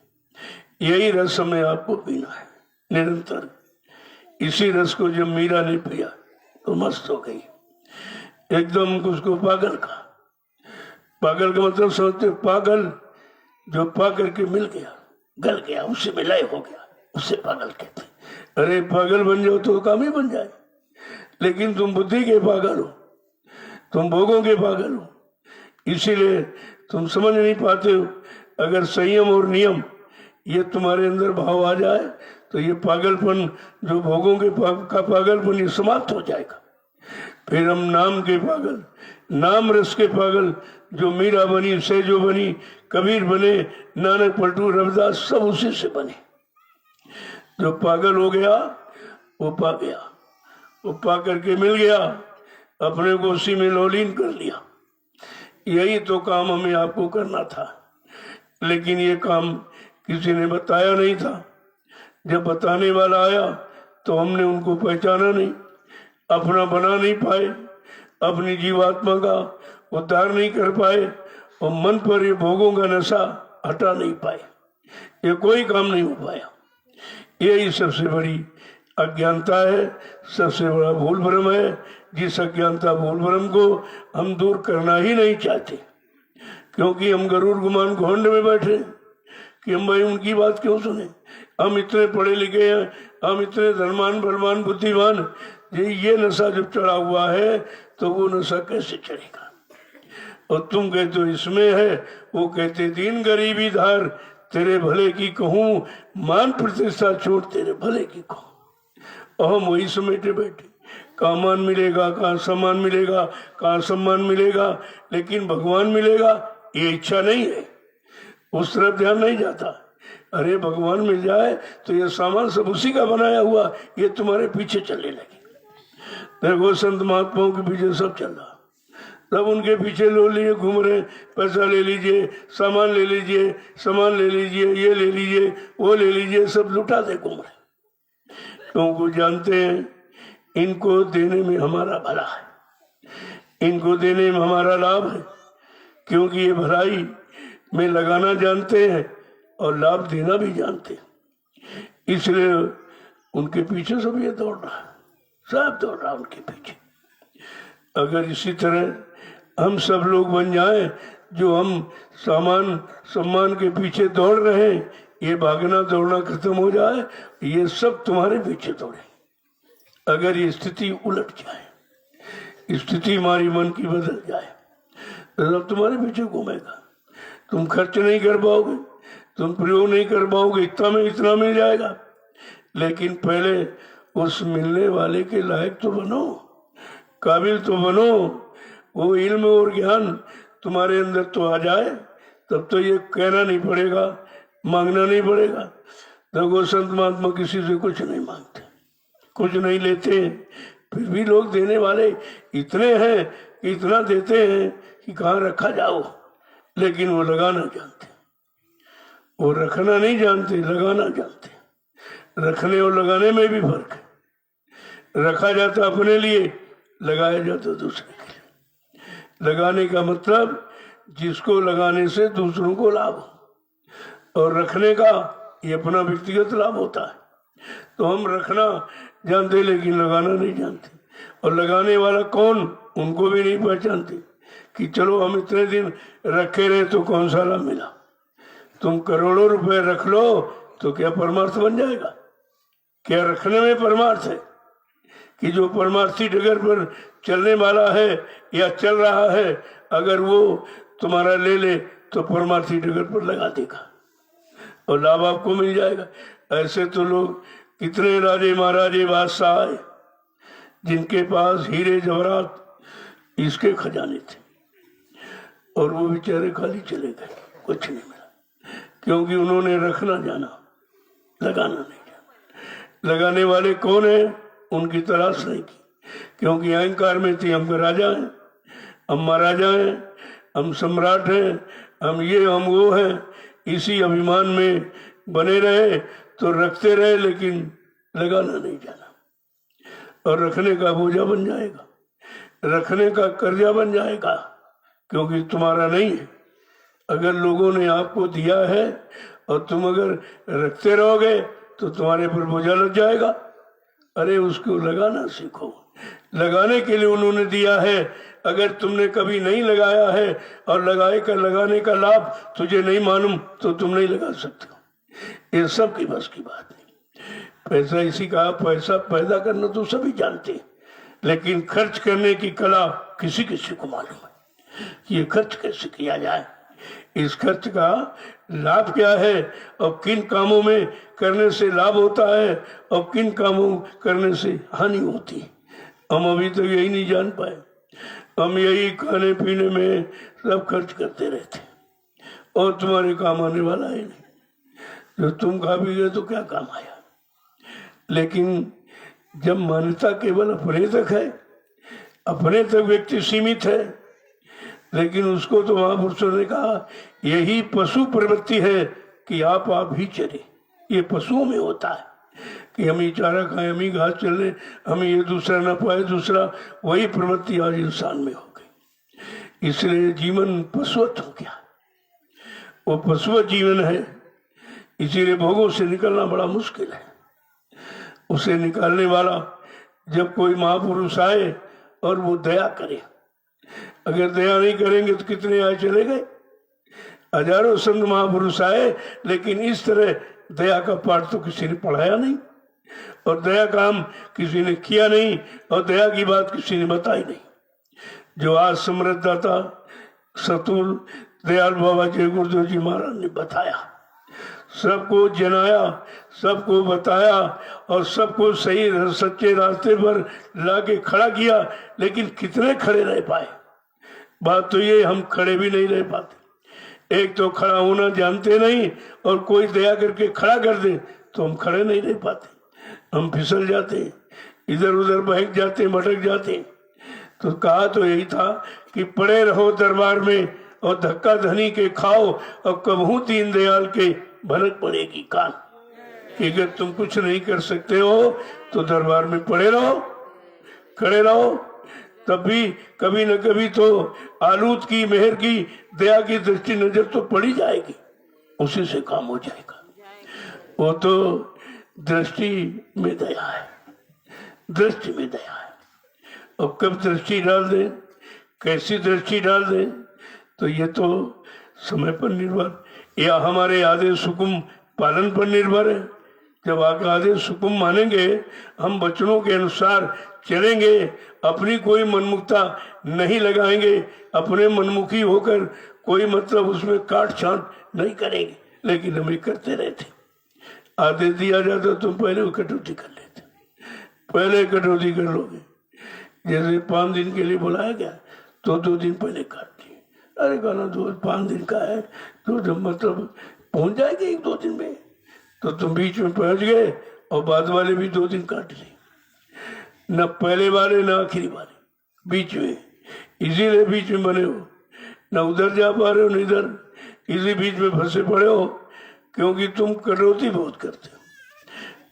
यही रस हमें आपको पीना है निरंतर। इसी रस को जब मीरा ने पिया तो मस्त हो गई एकदम, उसको पागल का। पागल का मतलब समझते, पागल जो पा करके मिल गया, गल गया, उससे मिलाय हो गया, उससे पागल कहते। अरे पागल बन जाओ तो काम ही बन जाए, लेकिन तुम बुद्धि के पागल हो, तुम भोगों के पागल हो, इसीलिए तुम समझ नहीं पाते हो। अगर संयम और नियम ये तुम्हारे अंदर भाव आ जाए तो ये पागलपन, जो भोगों के का पागलपन, ये समाप्त हो जाएगा। फिर हम नाम के पागल, नाम रस के पागल, जो मीरा बनी, सेजो बनी, कबीर बने, नानक, पलटू, रविदास, सब उसी से बने। जो पागल हो गया वो पा गया, वो पा करके मिल गया, अपने को उसी में लौलीन कर लिया। यही तो काम हमें आपको करना था, लेकिन ये काम किसी ने बताया नहीं था। जब बताने वाला आया तो हमने उनको पहचाना नहीं, अपना बना नहीं पाए, अपनी जीवात्मा का उद्धार नहीं कर पाए, और मन पर ये भोगों का नशा हटा नहीं पाए। ये कोई काम नहीं हो पाया। यही सबसे बड़ी अज्ञानता है, सबसे बड़ा भूल भ्रम है, जिस अज्ञानता भूल भ्रम को हम दूर करना ही नहीं चाहते। क्योंकि हम गरुड़ गुमान घोंड में बैठे कि हम भाई उनकी बात क्यों सुने, हम इतने पढ़े लिखे हैं, हम इतने धनवान बलवान बुद्धिमान, ये नशा जब चढ़ा हुआ है तो वो नशा कैसे चढ़ेगा। और तुम कहते हो इसमें है, वो कहते दीन गरीबी धार, तेरे भले की कहूँ, मान प्रतिष्ठा छोड़ तेरे भले की कहूँ। और हम वही समेटे बैठे, कहाँ मान मिलेगा, कहाँ सम्मान मिलेगा, कहाँ सम्मान मिलेगा, लेकिन भगवान मिलेगा ये इच्छा नहीं है, उस तरफ ध्यान नहीं जाता। अरे भगवान मिल जाए तो ये सामान सब उसी का बनाया हुआ, ये तुम्हारे पीछे चलने लगे। देखो संत महात्माओं के पीछे सब चल रहा, सब उनके पीछे लो लिए घूम रहे, पैसा ले लीजिए, सामान ले लीजिए, सामान ले लीजिए, ये ले लीजिए, वो ले लीजिए, सब लुटाते घूम रहे। क्योंकि जानते हैं इनको देने में हमारा भला है, इनको देने में हमारा लाभ है, क्योंकि ये भलाई में लगाना जानते हैं और लाभ देना भी जानते हैं। इसलिए उनके पीछे सब ये दौड़ रहा है, सब दौड़ रहा उनके पीछे। अगर इसी तरह हम सब लोग बन जाएं, जो हम सामान सम्मान के पीछे दौड़ रहे हैं, ये भागना दौड़ना खत्म हो जाए, ये सब तुम्हारे पीछे दौड़े। अगर ये स्थिति उलट जाए, स्थिति हमारी मन की बदल जाए, तो सब तुम्हारे पीछे घूमेगा। तुम खर्च नहीं कर पाओगे, तुम प्रयोग नहीं कर पाओगे, इतना में इतना मिल जाएगा। लेकिन पहले उस मिलने वाले के लायक तो बनो, काबिल तो बनो, वो इल्म और ज्ञान तुम्हारे अंदर तो आ जाए, तब तो ये कहना नहीं पड़ेगा, मांगना नहीं पड़ेगा। देखो संत महात्मा किसी से कुछ नहीं मांगते, कुछ नहीं लेते हैं, फिर भी लोग देने वाले इतने हैं कि इतना देते हैं कि कहाँ रखा जाओ, लेकिन वो लगाना जानते, वो रखना नहीं जानते, लगाना जानते। रखने और लगाने में भी फर्क है। रखा जाता अपने लिए, लगाया जाता दूसरे के लिए। लगाने का मतलब जिसको लगाने से दूसरों को लाभ हो, और रखने का ये अपना व्यक्तिगत लाभ होता है। तो हम रखना जानते लेकिन लगाना नहीं जानते, और लगाने वाला कौन उनको भी नहीं पहचानते कि चलो हम इतने दिन रखे रहे तो कौन सा लाभ मिला। तुम करोड़ों रुपए रख लो तो क्या परमार्थ बन जाएगा? क्या रखने में परमार्थ है? कि जो परमार्थी डगर पर चलने वाला है या चल रहा है, अगर वो तुम्हारा ले ले तो परमार्थी डगर पर लगा देगा और लाभ आपको मिल जाएगा। ऐसे तो लोग कितने राजे महाराजे बादशाह आए जिनके पास हीरे जवाहरात इसके खजाने थे, और वो बेचारे खाली चले गए, कुछ नहीं मिला, क्योंकि उन्होंने रखना जाना, लगाना नहीं जाना। लगाने वाले कौन है उनकी तलाश नहीं की, क्योंकि अहंकार में थी हम राजा हैं, हम महाराजा हैं, हम सम्राट हैं, हम ये हम वो हैं। इसी अभिमान में बने रहे तो रखते रहे, लेकिन लगाना नहीं जाना। और रखने का बोझा बन जाएगा, रखने का कर्जा बन जाएगा, क्योंकि तुम्हारा नहीं है। अगर लोगों ने आपको दिया है और तुम अगर रखते रहोगे तो तुम्हारे पर बोझा लग जाएगा। अरे उसको लगाना सीखो, लगाने के लिए उन्होंने दिया है। अगर तुमने कभी नहीं लगाया है और लगाने का लाभ तुझे नहीं मालूम तो तुम नहीं लगा सकते। ये सब की बस की बात नहीं। पैसा इसी का, पैसा पैदा करना तो सभी जानते हैं, लेकिन खर्च करने की कला किसी किसी को मालूम है कि ये खर्च कैसे किया जाए, इस खर्च का लाभ क्या है और किन कामों में करने से लाभ होता है और किन कामों करने से हानि होती है। हम अभी तो यही नहीं जान पाए। हम यही खाने पीने में सब खर्च करते रहते और तुम्हारे काम आने वाला है नहीं। जो तुम खा पी गए तो क्या काम आया। लेकिन जब मान्यता केवल अपने तक है, अपने तक व्यक्ति सीमित है, लेकिन उसको तो महापुरुषों ने कहा यही पशु प्रवृत्ति है कि आप ही चले। ये पशुओं में होता है कि हम ही चारा खाएं, हम ही घास चले, हम ये दूसरा न पाए दूसरा, वही प्रवृत्ति आज इंसान में हो गई। इसलिए जीवन पशुवत हो गया, वो पशुवत जीवन है। इसीलिए भोगों से निकलना बड़ा मुश्किल है। उसे निकालने वाला जब कोई महापुरुष आए और वो दया करे। अगर दया नहीं करेंगे तो कितने आए चले गए, हजारों संत महापुरुष आए, लेकिन इस तरह दया का पाठ तो किसी ने पढ़ाया नहीं और दया काम किसी ने किया नहीं और दया की बात किसी ने बताई नहीं। जो आज समृद्धदाता सतुल दयाल बाबा जय गुरुदेव जी महाराज ने बताया, सबको जनाया, सबको बताया और सबको सही सच्चे रास्ते पर लाके खड़ा किया, लेकिन कितने खड़े रह पाए। बात तो ये, हम खड़े भी नहीं रह पाते। एक तो खड़ा होना जानते नहीं और कोई दया करके खड़ा कर दे तो हम खड़े नहीं रह पाते, हम फिसल जाते, इधर उधर बहक जाते, भटक जाते। तो कहा तो यही था कि पड़े रहो दरबार में और धक्का धनी के खाओ और कबहू दीन दयाल के भनक पड़ेगी कान। कि अगर तुम कुछ नहीं कर सकते हो तो दरबार में पड़े रहो, खड़े रहो, तब भी कभी न कभी तो आलूद की मेहर की दया की दृष्टि नजर तो पड़ी जाएगी, उसी से काम हो जाएगा। वो तो दृष्टि में दया है, दृष्टि में दया है। और कब दृष्टि डाल दें, कैसी दृष्टि डाल दें, तो ये तो समय पर निर्भर या हमारे आदेश हुकुम पालन पर निर्भर है। जब आपके आदेश हुकुम मानेंगे, हम वचनों के अनुसार चलेंगे, अपनी कोई मनमुखता नहीं लगाएंगे, अपने मनमुखी होकर कोई मतलब उसमें काट छांट नहीं करेंगे, लेकिन हम ये करते रहते। आदेश दिया जाता तो पहले कटौती कर लेते, पहले कटौती कर लोगे। जैसे 5 दिन के लिए बुलाया गया तो 2 दिन पहले काट दिए। अरे कहना 5 दिन का है तो जब मतलब पहुंच जाएगी 1-2 दिन में, तो तुम बीच में पहुंच गए और बाद वाले भी 2 दिन काट लिए, न पहले वाले न आखिरी वाले, बीच में। इसीलिए बीच में बने हो, न उधर जा पा रहे हो न इधर, इसी बीच में फंसे पड़े हो, क्योंकि तुम कटौती बहुत करते हो,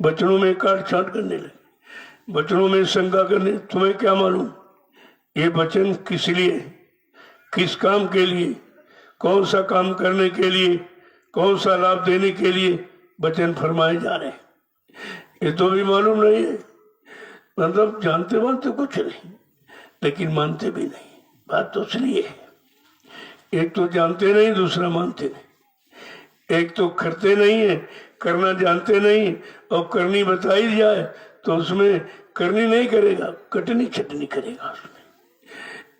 बचनों में काट छांट करने लगे, बचनों में शंका करने। तुम्हें क्या मालूम ये बचन किस लिए, किस काम के लिए, कौन सा काम करने के लिए, कौन सा लाभ देने के लिए वचन फरमाए जा रहे हैं, ये तो भी मालूम नहीं है। मतलब जानते मानते कुछ नहीं, लेकिन मानते भी नहीं। बात तो इसलिए है, एक तो जानते नहीं, दूसरा मानते नहीं। एक तो करते नहीं है, करना जानते नहीं, और करनी बताई जाए तो उसमें करनी नहीं करेगा, कटनी छटनी करेगा। उसमें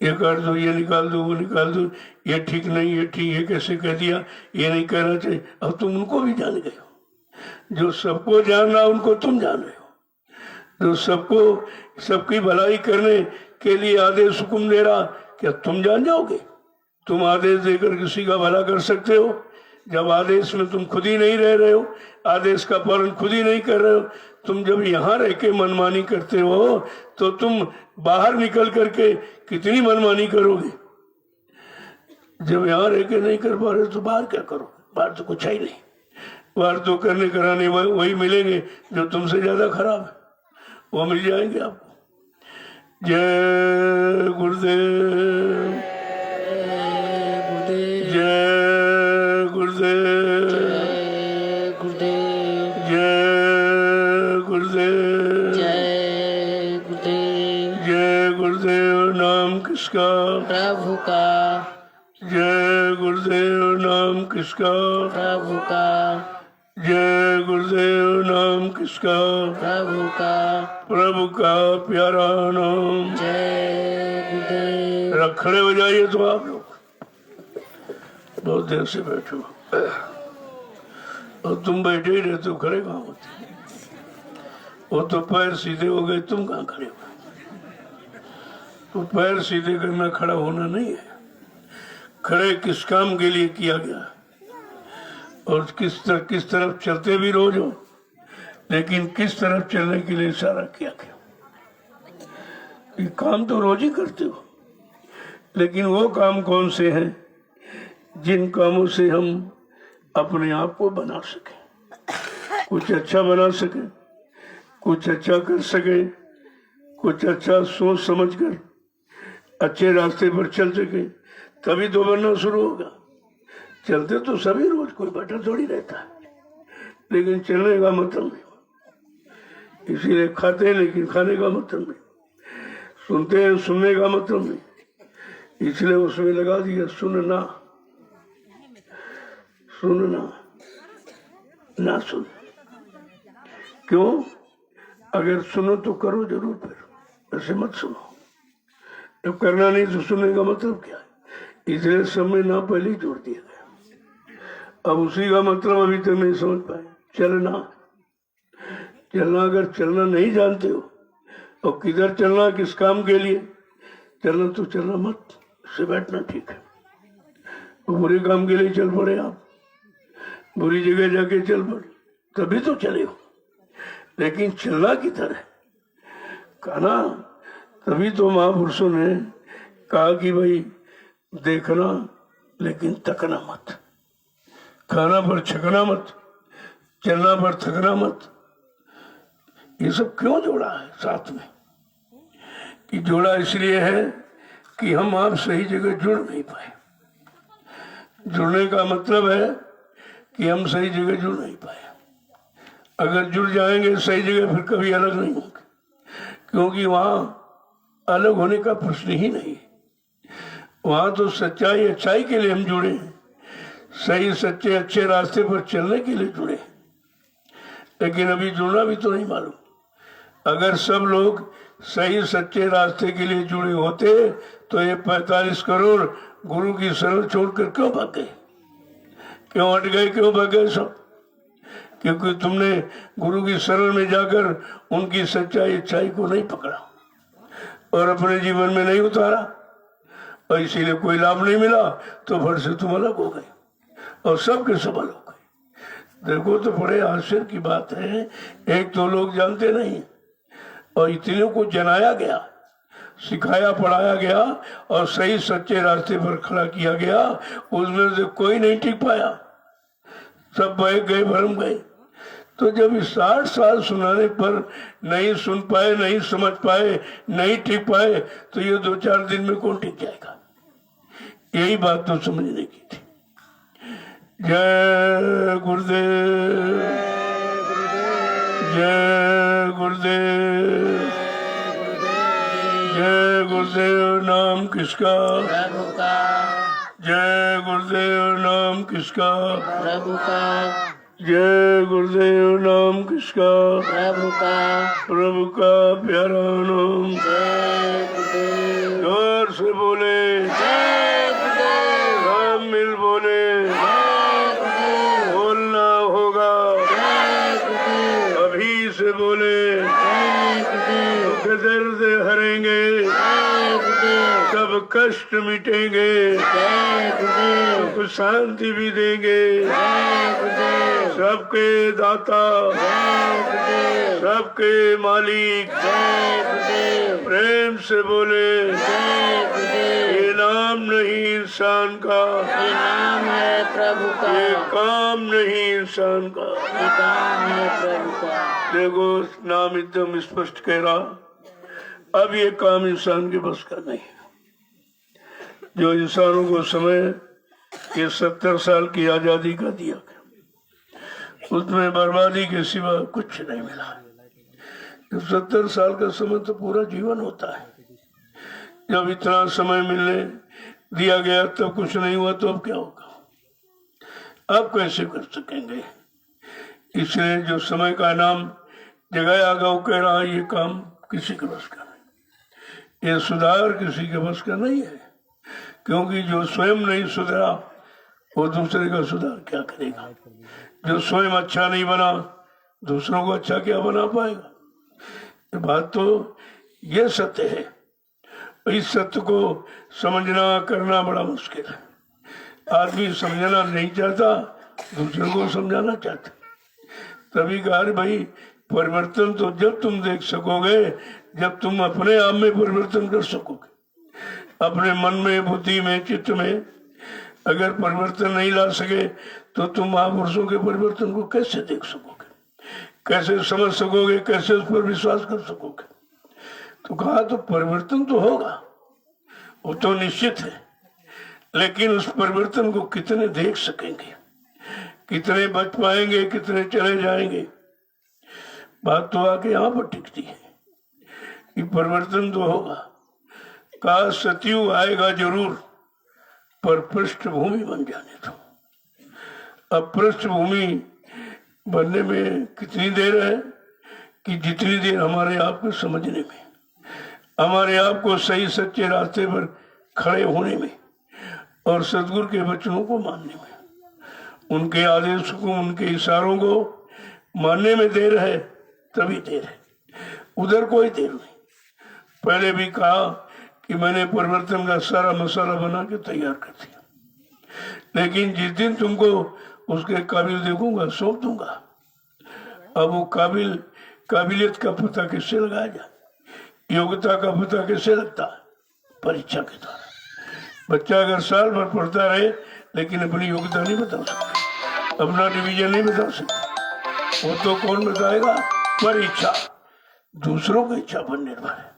ये कर दो, ये निकाल दो, वो निकाल दो, ये ठीक नहीं, ये ठीक, ये कैसे कह दिया, ये नहीं कहना चाहिए। अब तुम उनको भी जान गए हो, जो सबको जानना उनको तुम जान रहे हो, जो सबको सबकी भलाई करने के लिए आदेश हुक्म दे रहा, क्या तुम जान जाओगे? तुम आदेश देकर किसी का भला कर सकते हो? जब आदेश में तुम खुद ही नहीं रह रहे हो, आदेश का पालन खुद ही नहीं कर रहे हो, तुम जब यहाँ रह के मनमानी करते हो तो तुम बाहर निकल करके कितनी मनमानी करोगे? जब यहाँ रह के नहीं कर पा रहे तो बाहर क्या करो? बाहर तो कुछ है ही नहीं। बाहर तो करने कराने वही मिलेंगे जो तुमसे ज्यादा खराब है, वो मिल जाएंगे आपको। जय गुरुदेव, गुरुदेव, जय गुरुदेव, जय गुरुदेव, जय गुरुदेव, जय गुरुदेव। जय गुरुदेव। नाम किसका? प्रभु का, जय गुरुदेव। नाम किसका? प्रभु का, जय गुरुदेव। नाम किसका? प्रभु का, प्रभु का प्यारा नाम। जय गुरुदेव। रखड़े हो जाइए तो आप लोग बहुत देर से बैठो और तुम बैठे ही रहते हो, खड़े कहाँ होते? वो तो पैर सीधे हो गए, तुम कहाँ खड़े हो? तो पैर सीधे करना खड़ा होना नहीं है। खड़े किस काम के लिए किया गया और किस तरफ चलते भी रोज हो, लेकिन किस तरफ चलने के लिए इशारा किया गया? ये काम तो रोज ही करते हो, लेकिन वो काम कौन से हैं जिन कामों से हम अपने आप को बना सके, कुछ अच्छा बना सके, कुछ अच्छा कर सके, कुछ अच्छा सोच समझ कर अच्छे रास्ते पर चल सके, तभी तो बनना शुरू होगा। चलते तो सभी रोज, कोई बैठा थोड़ी रहता है, लेकिन चलने का मतलब नहीं। इसीलिए खाते हैं लेकिन खाने का मतलब नहीं, सुनते हैं सुनने का मतलब नहीं, इसलिए उसमें लगा दिया सुनना, सुनना ना सुन। क्यों? अगर सुनो तो करो जरूर, फिर ऐसे मत सुनो। जब करना नहीं तो सुनने का मतलब क्या है? इसलिए सब में ना पहले ही जोड़ दिया गया। अब उसी का मतलब अभी तक नहीं समझ पाए। चलना, चलना अगर चलना नहीं जानते हो और किधर चलना, किस काम के लिए चलना, तो चलना मत, से बैठना ठीक है। तो बुरे काम के लिए चल पड़े आप, बुरी जगह जाके चल पड़े, तभी तो चले हो। लेकिन चलना किधर है? कहना, तभी तो महापुरुषों ने कहा कि भाई देखना लेकिन तकना मत, खाना पर छकना मत, चलना पर थकना मत। ये सब क्यों जोड़ा है साथ में? कि जोड़ा इसलिए है कि हम आप सही जगह जुड़ नहीं पाए। जुड़ने का मतलब है कि हम सही जगह जुड़ नहीं पाए। अगर जुड़ जाएंगे सही जगह, फिर कभी अलग नहीं होंगे, क्योंकि वहां अलग होने का प्रश्न ही नहीं। वहां तो सच्चाई अच्छाई के लिए हम जुड़े हैं, सही सच्चे अच्छे रास्ते पर चलने के लिए जुड़े। लेकिन अभी जुड़ना भी तो नहीं मालूम। अगर सब लोग सही सच्चे रास्ते के लिए जुड़े होते तो ये 45 करोड़ गुरु की शरण छोड़कर क्यों भाग गए? क्यों हट गए? क्यों भाग गए सब? क्योंकि तुमने गुरु की शरण में जाकर उनकी सच्चाई अच्छाई को नहीं पकड़ा और अपने जीवन में नहीं उतारा, और इसीलिए कोई लाभ नहीं मिला, तो फट से तुम अलग हो गए और सबके सब अलग हो गए। देखो तो बड़े आश्चर्य की बात है। एक तो लोग जानते नहीं और इतने को जनाया गया, सिखाया पढ़ाया गया और सही सच्चे रास्ते पर खड़ा किया गया, उसमें से कोई नहीं टिक पाया, सब बह गए, भरम गए। तो जब 60 साल सुनाने पर नहीं सुन पाए, नहीं समझ पाए, नहीं टिक पाए, तो ये 2-4 दिन में कौन टिक जाएगा? यही बात तो समझने की थी। जय गुरुदेव, जय गुरुदेव, जय गुरुदेव। नाम किसका? प्रभु का, जय गुरुदेव। नाम किसका? प्रभु का, जय गुरुदेव। नाम किसका? प्रभु का, प्रभु का प्यारा नाम। जय गुरुदेव, जोर से बोले, जय गुरुदेव, सब मिल बोले, जय गुरुदेव, बोलना होगा, जय गुरुदेव, अभी से बोले, जय गुरुदेव, दुख दर्द हरेंगे, जय गुरुदेव, सब कष्ट मिटेंगे, जय गुरुदेव, सुख शांति भी देंगे, जय गुरुदेव, सबके दाता, जय गुरुदेव, सबके मालिक। जय गुरुदेव, प्रेम से बोले, जय गुरुदेव। ये नाम नहीं इंसान का, ये नाम है प्रभु का, ये काम नहीं इंसान का। ये काम है प्रभु का। देखो नाम एकदम स्पष्ट कह रहा, अब ये काम इंसान के बस का नहीं है। जो इंसानों को समय के 70 साल की आजादी का दिया गया, उसमें बर्बादी के सिवा कुछ नहीं मिला। 70 साल का समय तो पूरा जीवन होता है। जब इतना समय मिलने दिया गया तब कुछ नहीं हुआ तो अब क्या होगा? अब कैसे कर सकेंगे? इसलिए जो समय का नाम जगाया गया वो कह रहा है ये काम किसी के बस का नहीं, ये सुधार किसी के बस का नहीं है, क्योंकि जो स्वयं नहीं सुधरा वो दूसरे का सुधार क्या करेगा? जो स्वयं अच्छा नहीं बना दूसरों को अच्छा क्या बना पाएगा? ये बात तो ये सत्य है। इस सत्य को समझना करना बड़ा मुश्किल है। आदमी समझना नहीं चाहता, दूसरों को समझाना चाहता। तभी कहा भाई परिवर्तन तो जब तुम देख सकोगे जब तुम अपने आप में परिवर्तन कर सकोगे। अपने मन में, बुद्धि में, चित्त में अगर परिवर्तन नहीं ला सके तो तुम महापुरुषों के परिवर्तन को कैसे देख सकोगे, कैसे समझ सकोगे, कैसे उस पर विश्वास कर सकोगे? तो कहा तो परिवर्तन तो होगा, वो तो निश्चित है, लेकिन उस परिवर्तन को कितने देख सकेंगे, कितने बच पाएंगे, कितने चले जाएंगे? बात तो आके यहाँ पर टिकती है कि परिवर्तन तो होगा। कहा सतयुग आएगा जरूर, पर पृष्ठभूमि बन जाने दो। अब पृष्ठभूमि बनने में कितनी देर है कि जितनी देर हमारे आप को समझने में, हमारे आप को सही सच्चे रास्ते पर खड़े होने में और सदगुरु के वचनों को मानने में, उनके आदेश को, उनके इशारों को मानने में देर है, तभी देर है, उधर कोई देर नहीं। पहले भी कहा कि मैंने परिवर्तन का सारा मसाला बना के तैयार कर दिया, लेकिन जिस दिन तुमको उसके काबिल देखूंगा सौंप दूंगा। अब वो काबिलियत का पता कैसे लगाया जाए, योग्यता का पता कैसे लगता है? परीक्षा के द्वारा। बच्चा अगर साल भर पढ़ता रहे लेकिन अपनी योग्यता नहीं बता सकता, अपना डिवीजन नहीं बता सकता, वो तो कौन बताएगा? परीक्षा दूसरों की इच्छा पर निर्भर है।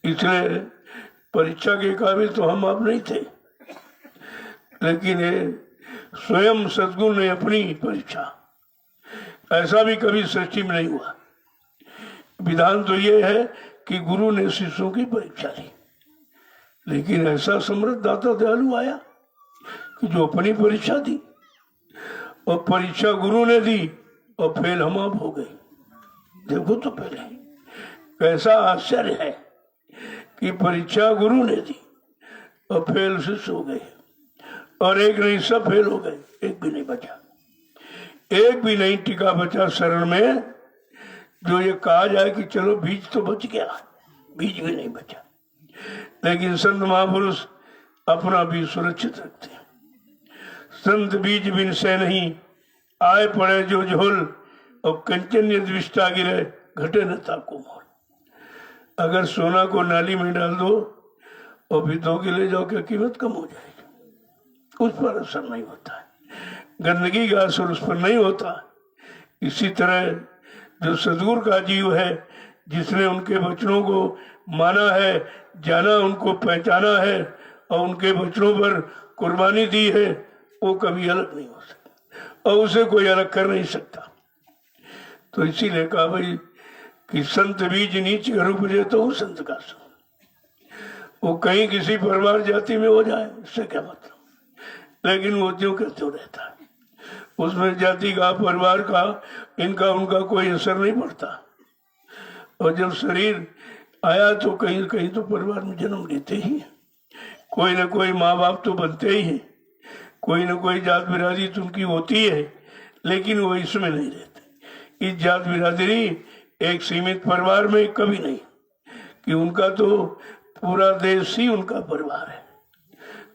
इसलिए परीक्षा के काबिल तो हम आप नहीं थे, लेकिन स्वयं सद्गुरु ने अपनी परीक्षा, ऐसा भी कभी सृष्टि में नहीं हुआ। विधान तो ये है कि गुरु ने शिष्यों की परीक्षा ली, लेकिन ऐसा समृद्ध दाता दयालु आया कि जो अपनी परीक्षा दी, और परीक्षा गुरु ने दी और फेल हम आप हो गए। देखो तो पहले कैसा आश्चर्य है कि परीक्षा गुरु ने दी और फेल शिष्य हो गए, और एक नहीं सब फेल हो गए, एक भी नहीं बचा, एक भी नहीं टिका बचा शरण में। जो ये कहा जाए कि चलो बीज तो बच गया, बीज भी नहीं बचा। लेकिन संत महापुरुष अपना बीज सुरक्षित रखते हैं। संत बीज बिन से नहीं आए पड़े जो झोल, और कंचन दृष्टा गिरे घटे न ताको मोल। अगर सोना को नाली में डाल दो और फिर धो के ले जाओ, क्या कीमत कम हो जाएगी? उस पर असर नहीं होता है, गंदगी का असर उस पर नहीं होता। इसी तरह जो सदगुरु का जीव है, जिसने उनके वचनों को माना है, जाना, उनको पहचाना है और उनके वचनों पर कुर्बानी दी है, वो कभी अलग नहीं हो सकता और उसे कोई अलग कर नहीं सकता। तो इसीलिए कहा भाई कि संत बीज नीच घर उपजे तो वो संत का संग। वो कहीं किसी परिवार जाति में हो जाए, इससे क्या मतलब, लेकिन वो जो करते रहता है, उसमें जाति का, परिवार का, इनका उनका कोई असर नहीं पड़ता। और जब शरीर आया तो कहीं कहीं तो परिवार में जन्म लेते ही हैं, कोई ना कोई माँ बाप तो बनते ही हैं, कोई ना कोई जात बिरादरी तो उनकी होती है, लेकिन वो इसमें नहीं रहते। इस जात बिरादरी एक सीमित परिवार में कभी नहीं, कि उनका तो पूरा देश ही उनका परिवार है।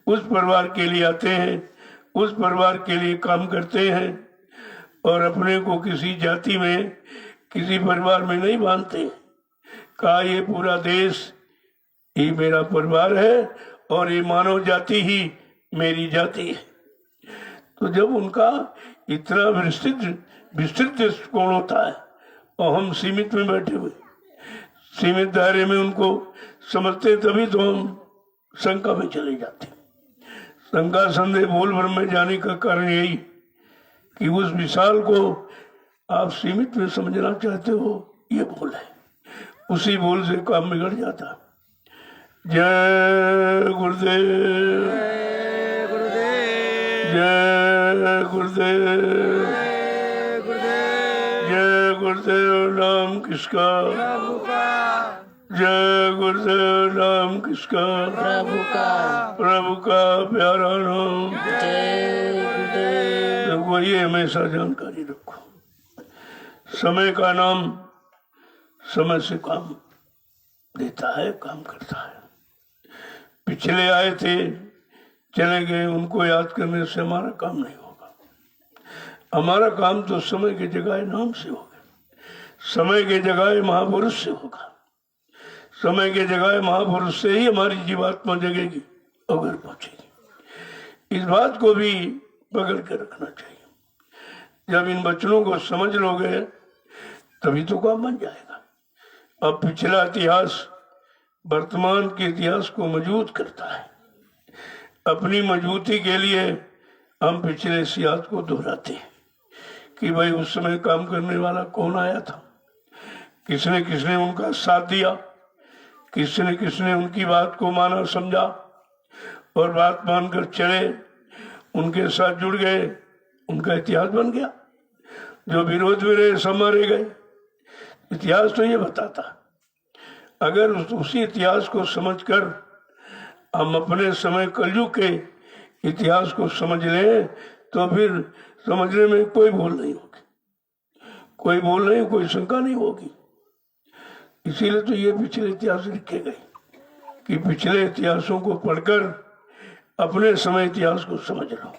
उस परिवार के लिए आते हैं, उस परिवार के लिए काम करते हैं, और अपने को किसी जाति में, किसी परिवार में नहीं बांधते। कहा ये पूरा देश ही मेरा परिवार है और ये मानव जाति ही मेरी जाति है। तो जब उनका इतना विस्तृत दृष्टिकोण होता है और हम सीमित में बैठे हुए, सीमित दायरे में उनको समझते, तभी तो हम शंका में चले जाते। शंका संदेह बोल भर में जाने का कारण यही कि उस विशाल को आप सीमित में समझना चाहते हो, ये बोल है। उसी बोल से काम बिगड़ जाता। जय गुरुदेव, जय गुरुदेव, जय गुरुदेव, जय गुरुदेव, जय गुरुदेव। नाम किसका? प्रभु का, जय गुरुदेव। नाम किसका? प्रभु का, प्रभु का प्यारा नाम। जय गुरुदेव। तो वही हमेशा जानकारी रखो। समय का नाम समय से काम देता है, काम करता है। पिछले आए थे, चले गए, उनको याद करने से हमारा काम नहीं होगा। हमारा काम तो समय की जगह नाम से होगा, समय की जगह महापुरुष से होगा। समय की जगह महापुरुष से ही हमारी जीवात्मा जगेगी और घर पहुंचेगी। इस बात को भी पकड़ के रखना चाहिए। जब इन वचनों को समझ लोगे तभी तो काम बन जाएगा। अब पिछला इतिहास वर्तमान के इतिहास को मजबूत करता है। अपनी मजबूती के लिए हम पिछले इतिहास को दोहराते हैं कि भाई उस समय काम करने वाला कौन आया था, किसने किसने उनका साथ दिया, किसने उनकी बात को माना समझा और बात मानकर चले, उनके साथ जुड़ गए, उनका इतिहास बन गया। जो विरोध में रहे सब मारे गए। इतिहास तो ये बताता। अगर उसी इतिहास को समझकर हम अपने समय कलयुग के इतिहास को समझ लें तो फिर समझने में कोई भूल नहीं होगी, कोई भूल नहीं, कोई शंका नहीं होगी। इसीलिए तो ये पिछले इतिहास लिखे गए कि पिछले इतिहासों को पढ़कर अपने समय इतिहास को समझ लो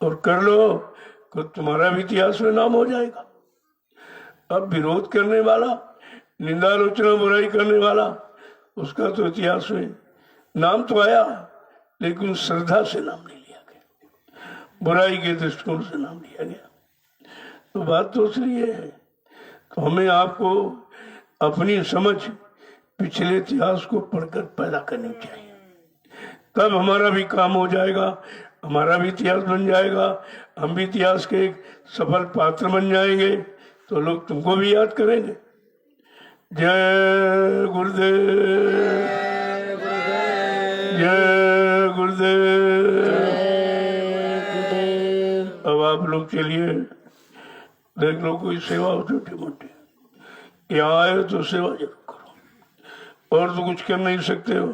और कर लो, तो तुम्हारा भी इतिहास में नाम हो जाएगा। अब विरोध करने वाला, निंदा आलोचना बुराई करने वाला, उसका तो इतिहास में नाम तो आया लेकिन श्रद्धा से नाम नहीं लिया गया, बुराई के दृष्टिकोण से नाम लिया गया। तो बात तो इसलिए है, तो हमें आपको अपनी समझ पिछले इतिहास को पढ़कर पैदा करनी चाहिए। तब हमारा भी काम हो जाएगा, हमारा भी इतिहास बन जाएगा, हम भी इतिहास के एक सफल पात्र बन जाएंगे, तो लोग तुमको भी याद करेंगे। जय गुरुदेव, जय गुरुदेव। अब आप लोग चलिए, देख लो कोई सेवा हो छोटी मोटी, यहाँ आए तो सेवा जरूर करो। और तो कुछ कर नहीं सकते हो।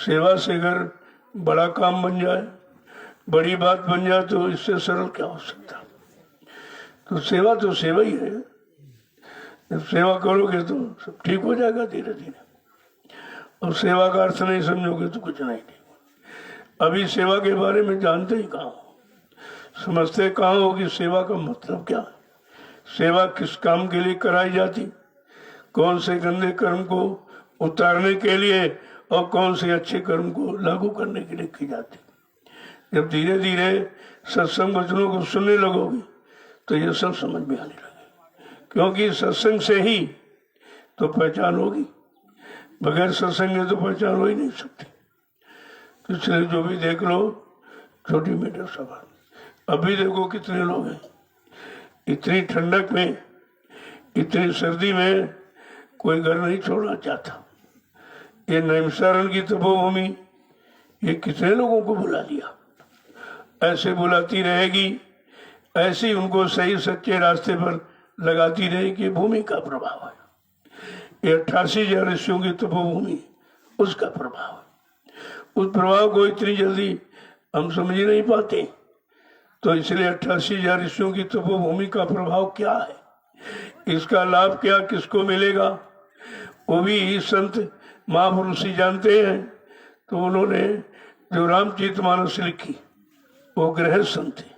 सेवा से अगर बड़ा काम बन जाए, बड़ी बात बन जाए, तो इससे सरल क्या हो सकता। तो सेवा ही है। जब सेवा करोगे तो सब ठीक हो जाएगा धीरे धीरे। और सेवा का अर्थ नहीं समझोगे तो कुछ नहीं। अभी सेवा के बारे में जानते ही कहाँ हो, समझते कहाँ हो कि सेवा का मतलब क्या है, सेवा किस काम के लिए कराई जाती, कौन से गंदे कर्म को उतारने के लिए और कौन से अच्छे कर्म को लागू करने के लिए की जाती। जब धीरे धीरे सत्संग वचनों को सुनने लगोगे तो ये सब समझ में आने लगे, क्योंकि सत्संग से ही तो पहचान होगी। बगैर सत्संग में तो पहचान हो ही नहीं सकती। तो इसलिए जो भी देख लो, छोटी मोटी सभा। अभी देखो कितने लोग हैं, इतनी ठंडक में, इतनी सर्दी में कोई घर नहीं छोड़ना चाहता। ये नैमिषारण्य की तपोभूमि, ये कितने लोगों को बुला लिया। ऐसे बुलाती रहेगी, ऐसे ही उनको सही सच्चे रास्ते पर लगाती रहेगी। भूमि का प्रभाव है, ये 88,000 ऋषियों की तपोभूमि, उसका प्रभाव है। उस प्रभाव को इतनी जल्दी हम समझ नहीं पाते। तो इसलिए 88,000 ऋषियों की तपोभूमि का प्रभाव क्या है, इसका लाभ क्या किसको मिलेगा, वो भी संत महापुरुष ही जानते हैं। तो उन्होंने जो रामचरितमानस लिखी वो गृहस्थ संत थे।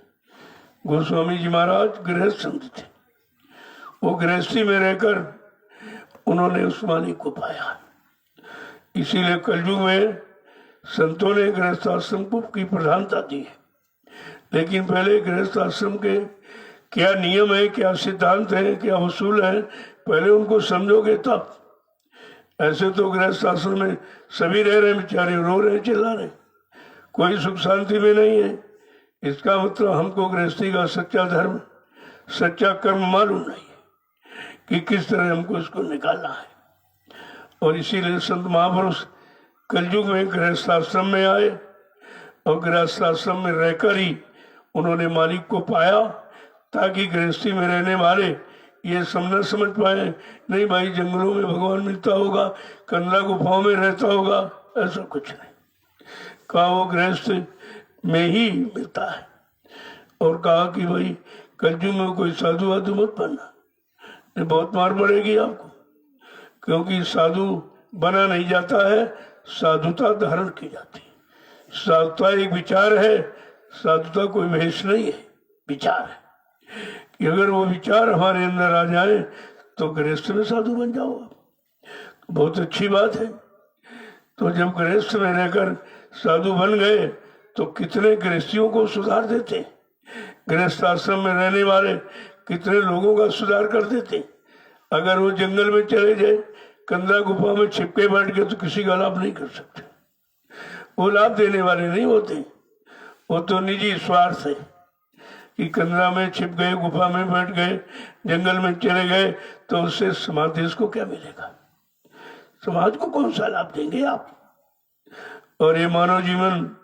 गोस्वामी जी महाराज गृहस्थ संत थे। वो गृहस्थी में रहकर उन्होंने उस वाणी को पाया। इसीलिए कलयुग में संतों ने गृहस्थ आश्रम को की प्रधानता दी है। लेकिन पहले गृहस्थ आश्रम के क्या नियम है, क्या सिद्धांत है, क्या उसूल है, पहले उनको समझोगे तब। ऐसे तो गृहस्थ आश्रम में सभी रह रहे बेचारे, रो रहे चिल्ला रहे, कोई सुख शांति में नहीं है। इसका मतलब हमको गृहस्थी का सच्चा धर्म, सच्चा कर्म मालूम नहीं है कि किस तरह हमको इसको निकालना है। और इसीलिए संत महापुरुष कलयुग में गृहस्थ आश्रम में आए और गृहस्थ आश्रम में रहकर ही उन्होंने मालिक को पाया, ताकि गृहस्थी में रहने वाले ये न समझ पाए नहीं भाई जंगलों में भगवान मिलता होगा, कंदला गुफाओं में रहता होगा, ऐसा कुछ नहीं। कहा वो गृहस्थ में ही मिलता है। और कहा कि भाई कलयुग में कोई साधु वाधु मत बनना, नहीं बहुत मार पड़ेगी आपको, क्योंकि साधु बना नहीं जाता है, साधुता धारण की जाती है। साधुता एक विचार है, साधुता कोई वेश नहीं है, विचार है। कि अगर वो विचार हमारे अंदर आ जाए तो गृहस्थ में साधु बन जाओ आप, बहुत अच्छी बात है। तो जब गृहस्थ में रहकर साधु बन गए तो कितने गृहस्थियों को सुधार देते, गृहस्थ आश्रम में रहने वाले कितने लोगों का सुधार कर देते। अगर वो जंगल में चले जाए, कंदला गुफा में छिपके बैठ गए तो किसी का लाभ नहीं कर सकते। वो लाभ देने वाले नहीं होते, वो तो निजी स्वार्थ है कि कंदला में छिप गए, गुफा में बैठ गए, जंगल में चले गए, तो उससे समाज देश को क्या मिलेगा, समाज को कौन सा लाभ देंगे आप। और ये मानव जीवन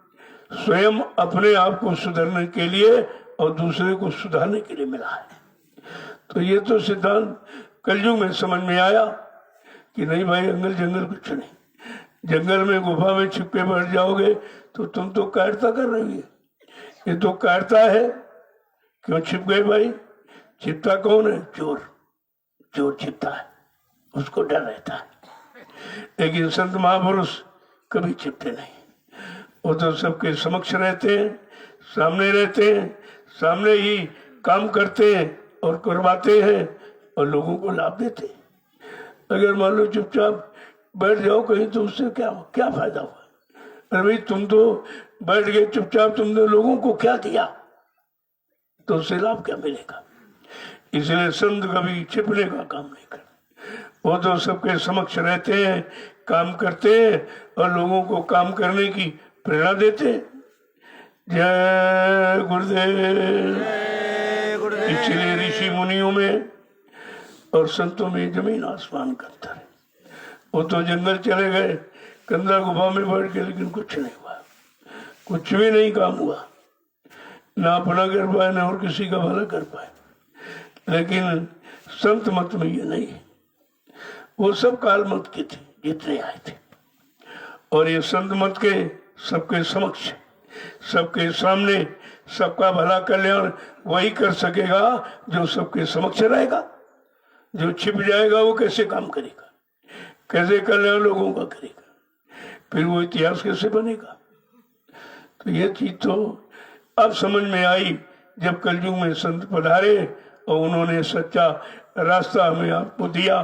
स्वयं अपने आप को सुधारने के लिए और दूसरे को सुधारने के लिए मिला है। तो ये तो सिद्धांत कलयुग में समझ में आया कि नहीं भाई जंगल जंगल कुछ नहीं, जंगल में गुफा में छिपके बैठ जाओगे तो तुम तो कायरता कर रही है, ये तो कायरता है। क्यों छिप गए भाई, छिपता कौन है, चोर, चोर छिपता है, उसको डर रहता है। लेकिन संत महापुरुष कभी छिपते नहीं, वो तो सबके समक्ष रहते हैं, सामने रहते हैं, सामने ही काम करते हैं और करवाते हैं और लोगों को लाभ देते हैं। अगर मान लो चुपचाप बैठ जाओ कहीं तो उससे क्या क्या फायदा हुआ। अरे भाई तुम तो बैठ गए चुपचाप, तुमने लोगों को क्या दिया, तो उससे लाभ क्या मिलेगा। इसलिए संत कभी छिपने का काम नहीं करते, वो तो सबके समक्ष रहते हैं, काम करते हैं और लोगों को काम करने की प्रेरणा देते हैं। जय गुरुदेव। इसलिए ऋषि मुनियों में और संतों में जमीन आसमान का अंतर है। वो तो जंगल चले गए, कंदला गुफा में बैठ गए, लेकिन कुछ नहीं हुआ, कुछ भी नहीं काम हुआ, ना अपना कर पाए ना और किसी का भला कर पाए। लेकिन संत मत में ये नहीं है, वो सब काल मत के थे जितने आए थे, और ये संत मत के सबके समक्ष, सबके सामने, सबका भला कल्याण वही कर सकेगा जो सबके समक्ष रहेगा। जो छिप जाएगा वो कैसे काम करेगा, कैसे कल्याण लोगों का करेगा, फिर वो इतिहास कैसे बनेगा। तो ये चीज तो अब समझ में आई जब कलयुग में संत पधारे और उन्होंने सच्चा रास्ता हमें आपको दिया,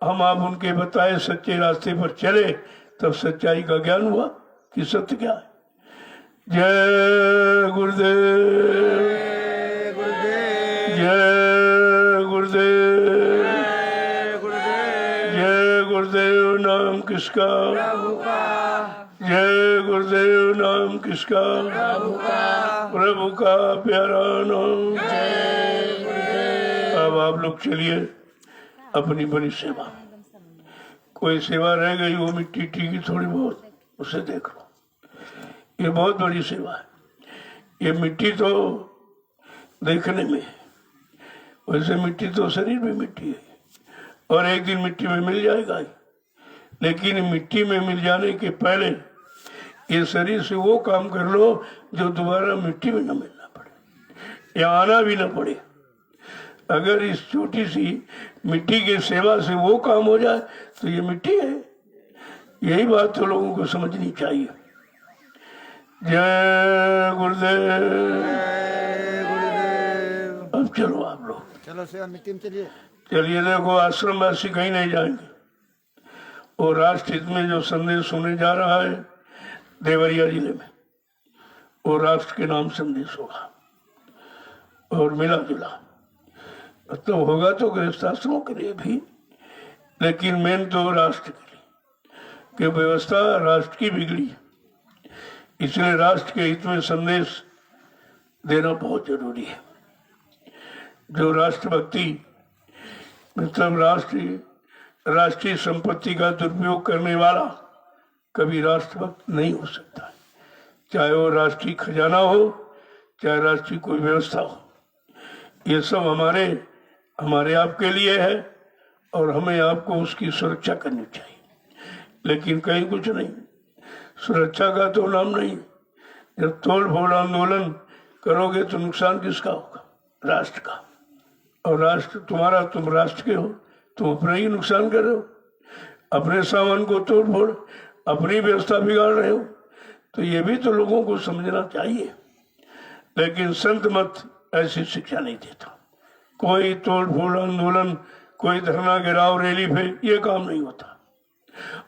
हम आप उनके बताए सच्चे रास्ते पर चले, तब सच्चाई का ज्ञान हुआ कि सत्य क्या है। जय गुरुदेव, जय गुरुदेव, जय गुरुदेव। नाम किसका, जय गुरुदेव। नाम किसका, प्रभु का प्यारा नाम। अब आप लोग चलिए अपनी बड़ी सेवा, कोई सेवा रह गई वो मिट्टी की थोड़ी बहुत, उसे देख लो, ये बहुत बड़ी सेवा है। ये मिट्टी तो देखने में है, वैसे मिट्टी तो शरीर में मिट्टी है और एक दिन मिट्टी में मिल जाएगा ही। लेकिन मिट्टी में मिल जाने के पहले ये शरीर से वो काम कर लो जो दोबारा मिट्टी में न मिलना पड़े या आना भी न पड़े। अगर इस छोटी सी मिट्टी की सेवा से वो काम हो जाए तो ये मिट्टी है। यही बात तो लोगों को समझनी चाहिए। जय गुरुदेव। अब चलो आप लोग, चलो सेवा मिट्टी में चलिए। चलिए, देखो आश्रमवासी कहीं नहीं जाएंगे। और राष्ट्र हित में जो संदेश होने जा रहा है देवरिया जिले में, वो राष्ट्र के नाम संदेश होगा और मिला जुला मतलब होगा तो गृहस्थाश्रमों के लिए भी लेकिन मेन तो राष्ट्र के लिए कि व्यवस्था राष्ट्र की बिगड़ी, इसलिए राष्ट्र के हित में संदेश देना बहुत जरूरी है। जो राष्ट्रभक्ति मतलब राष्ट्रीय संपत्ति का दुरुपयोग करने वाला कभी राष्ट्रभक्त नहीं हो सकता, चाहे वो राष्ट्रीय खजाना हो, चाहे राष्ट्रीय कोई व्यवस्था हो। ये सब हमारे आपके लिए है और हमें आपको उसकी सुरक्षा करनी चाहिए, लेकिन कहीं कुछ नहीं, सुरक्षा का तो नाम नहीं। जब तोड़ फोड़ आंदोलन करोगे तो नुकसान किसका होगा? राष्ट्र का। और राष्ट्र तुम्हारा, तुम राष्ट्र के हो, तुम अपना ही नुकसान कर रहे हो, अपने सामान को तोड़ फोड़, अपनी व्यवस्था बिगाड़ रहे हो। तो ये भी तो लोगों को समझना चाहिए। लेकिन संत मत ऐसी शिक्षा नहीं देता। कोई तोड़ फोड़ आंदोलन, कोई धरना गिराव रैली पे ये काम नहीं होता।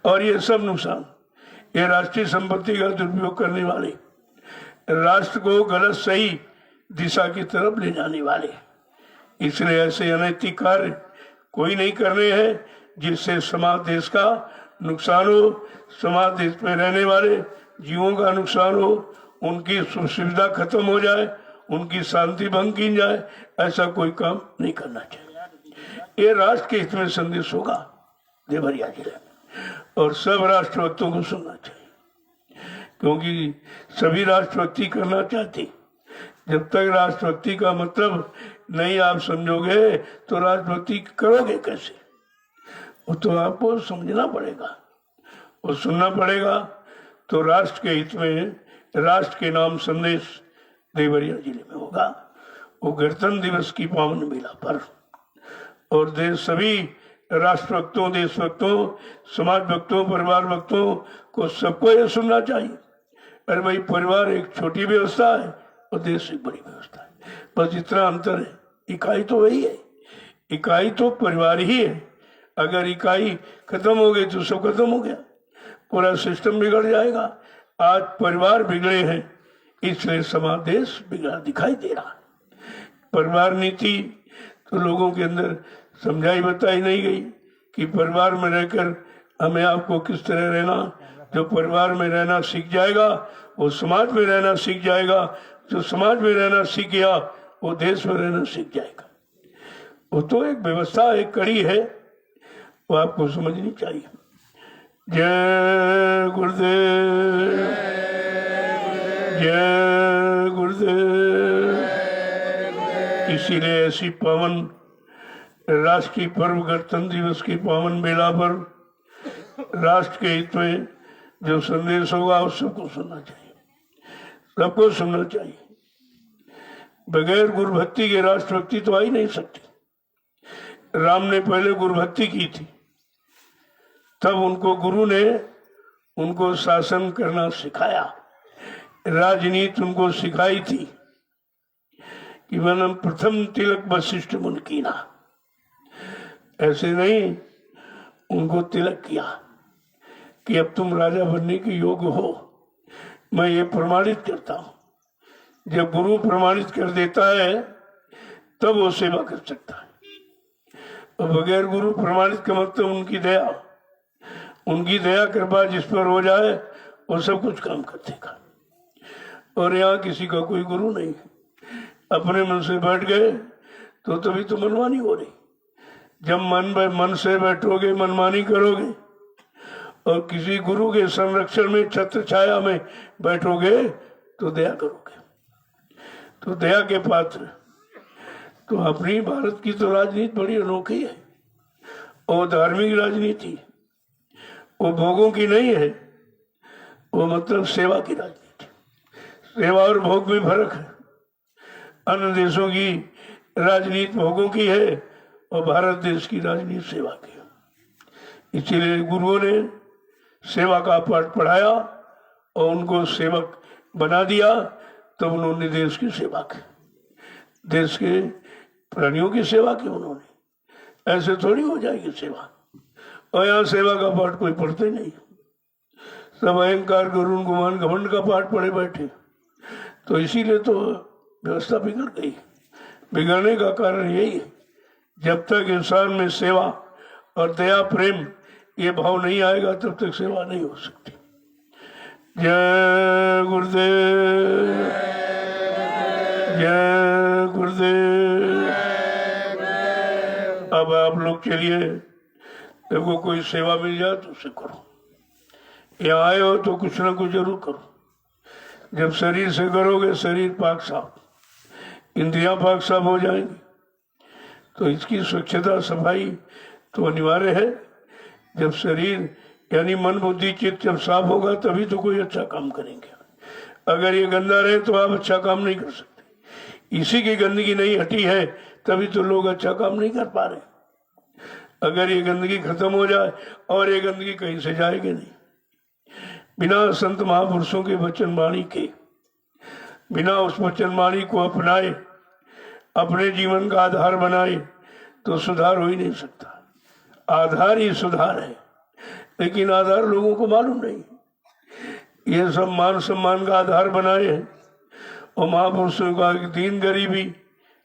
और ये सब नुकसान ये राष्ट्रीय संपत्ति का दुरुपयोग करने वाले, राष्ट्र को गलत सही दिशा की तरफ ले जाने वाले, इसलिए ऐसे अनैतिक कार्य कोई नहीं करने हैं जिससे समाज देश का नुकसान हो, समाज देश में रहने वाले जीवों का नुकसान हो, उनकी सुविधा खत्म हो जाए, उनकी शांति भंग की जाए। ऐसा कोई काम नहीं करना चाहिए। ये राष्ट्र के हित में संदेश होगा देवरिया जिले में, और सब राष्ट्रभक्तों को सुनना चाहिए, क्योंकि सभी राष्ट्रभक्ति करना चाहते। जब तक राष्ट्रभक्ति का मतलब नहीं आप समझोगे तो राष्ट्रभक्ति करोगे कैसे? वो तो आपको समझना पड़ेगा और सुनना पड़ेगा। तो राष्ट्र के हित में, राष्ट्र के नाम संदेश देवरिया जिले में होगा। वो गणतंत्र दिवस की पावन बेला पर, और सभी राष्ट्रभक्तों, देशभक्तों, समाज भक्तों, परिवार भक्तों को सबको ये सुनना चाहिए। अरे भाई, परिवार एक छोटी व्यवस्था है और देश एक बड़ी व्यवस्था है, बस इतना अंतर है। इकाई तो वही है, इकाई तो परिवार ही है। अगर इकाई खत्म हो गई तो सब खत्म हो गया, पूरा सिस्टम बिगड़ जाएगा। आज परिवार बिगड़े हैं, इसलिए समाज देश बिगड़ा दिखाई दे रहा है। परिवार नीति तो लोगों के अंदर समझाई बताई नहीं गई कि परिवार में रहकर हमें आपको किस तरह रहना। जो परिवार में रहना सीख जाएगा वो समाज में रहना सीख जाएगा, जो समाज में रहना सीख गया वो देश में रहना सीख जाएगा। वो तो एक व्यवस्था, एक कड़ी है, वो आपको समझनी चाहिए। जय गुरुदेव, जय गुरुदेव। इसीलिए ऐसी पावन राष्ट्रीय पर्व गणतंत्र दिवस की पावन बेला पर राष्ट्र के हित में जो संदेश होगा उस सबको सुनना चाहिए, सबको सुनना चाहिए। बगैर गुरु भक्ति के राष्ट्रभक्ति तो आ ही नहीं सकती। राम ने पहले गुरु भक्ति की थी, तब उनको गुरु ने उनको शासन करना सिखाया, राजनीति उनको सिखाई थी कि वनम प्रथम तिलक वशिष्ठ मुनि कीना। ऐसे नहीं, उनको तिलक किया कि अब तुम राजा बनने के योग्य हो। मैं ये प्रमाणित करता हूं। जब गुरु प्रमाणित कर देता है तब वो सेवा कर सकता है, और बगैर गुरु प्रमाणित का मतलब उनकी दया कृपा जिस पर हो जाए वो सब कुछ काम कर देगा। और यहाँ किसी का कोई गुरु नहीं है, अपने मन से बैठ गए तो तभी तो मनमानी हो रही। जब मन से बैठोगे, मनमानी करोगे और किसी गुरु के संरक्षण में, छत्र छाया में बैठोगे तो दया करोगे, तो दया के पात्र। तो अपनी भारत की तो राजनीति बड़ी अनोखी है, और धार्मिक राजनीति, वो भोगों की नहीं है, वो मतलब सेवा की राजनीति। सेवा और भोग में फर्क है। अन्य देशों की राजनीति भोगों की है और भारत देश की राजनीति सेवा की है। इसीलिए गुरुओं ने सेवा का पाठ पढ़ाया और उनको सेवक बना दिया, तब उन्होंने देश की सेवा की, देश के प्राणियों की सेवा की उन्होंने। ऐसे थोड़ी हो जाएगी सेवा। और यहाँ सेवा का पाठ कोई पढ़ते नहीं, सब अहंकार, गरुण, गुमान, घमंड का पाठ पढ़े बैठे। तो इसीलिए तो व्यवस्था बिगड़ गई। बिगड़ने का कारण यही है, जब तक इंसान में सेवा और दया प्रेम ये भाव नहीं आएगा तब तक सेवा नहीं हो सकती। जय गुरुदेव, जय गुरुदेव। अब आप लोग चलिए, देखो कोई सेवा मिल जाए तो उसे करो। यहाँ आए हो तो कुछ ना कुछ जरूर करो। जब शरीर से करोगे शरीर पाक साफ, इंद्रियां पाक साफ हो जाएंगी। तो इसकी स्वच्छता सफाई तो अनिवार्य है। जब शरीर यानी मन बुद्धि चित्त जब साफ होगा तभी तो कोई अच्छा काम करेंगे। अगर ये गंदा रहे तो आप अच्छा काम नहीं कर सकते। इसी की गंदगी नहीं हटी है तभी तो लोग अच्छा काम नहीं कर पा रहे। अगर ये गंदगी खत्म हो जाए, और ये गंदगी कहीं से जाएगी नहीं। बिना संत महापुरुषों के वचन वाणी के, बिना उस वचन वाणी को अपनाए, अपने जीवन का आधार बनाए तो सुधार हो ही नहीं सकता। आधार ही सुधार है, लेकिन आधार लोगों को मालूम नहीं। ये सब मान सम्मान का आधार बनाए हैं। और महापुरुषों का दीन गरीबी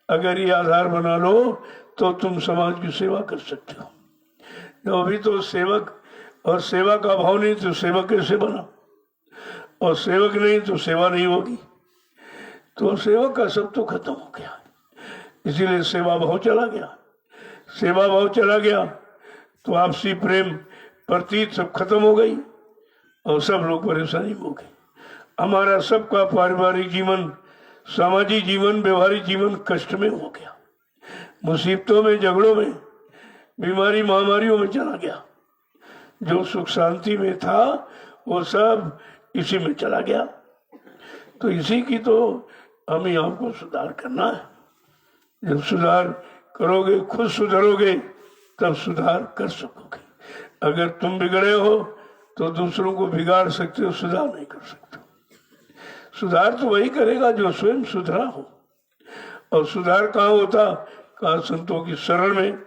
अगर ये आधार बना लो तो तुम समाज की सेवा कर सकते हो। तो अभी तो सेवक और सेवा का भाव नहीं तो सेवक कैसे बना, और सेवक नहीं तो सेवा नहीं होगी। तो सेवक का सब तो खत्म हो गया, इसीलिए सेवा भाव चला गया। सेवा भाव चला गया तो आपसी प्रेम प्रतीत सब खत्म हो गई और सब लोग परेशानी में हो गए। हमारा सबका पारिवारिक जीवन, सामाजिक जीवन, व्यवहारिक जीवन कष्ट में हो गया। मुसीबतों में, झगड़ों में, बीमारी महामारियों में चला गया। जो सुख शांति में था वो सब इसी में चला गया। तो इसी की तो हमें आपको सुधार करना है। जब सुधार करोगे, खुद सुधरोगे, तब सुधार कर सकोगे। अगर तुम बिगड़े हो तो दूसरों को बिगाड़ सकते हो, सुधार नहीं कर सकते। सुधार तो वही करेगा जो स्वयं सुधरा हो। और सुधार कहाँ होता? कहा संतों की शरण में।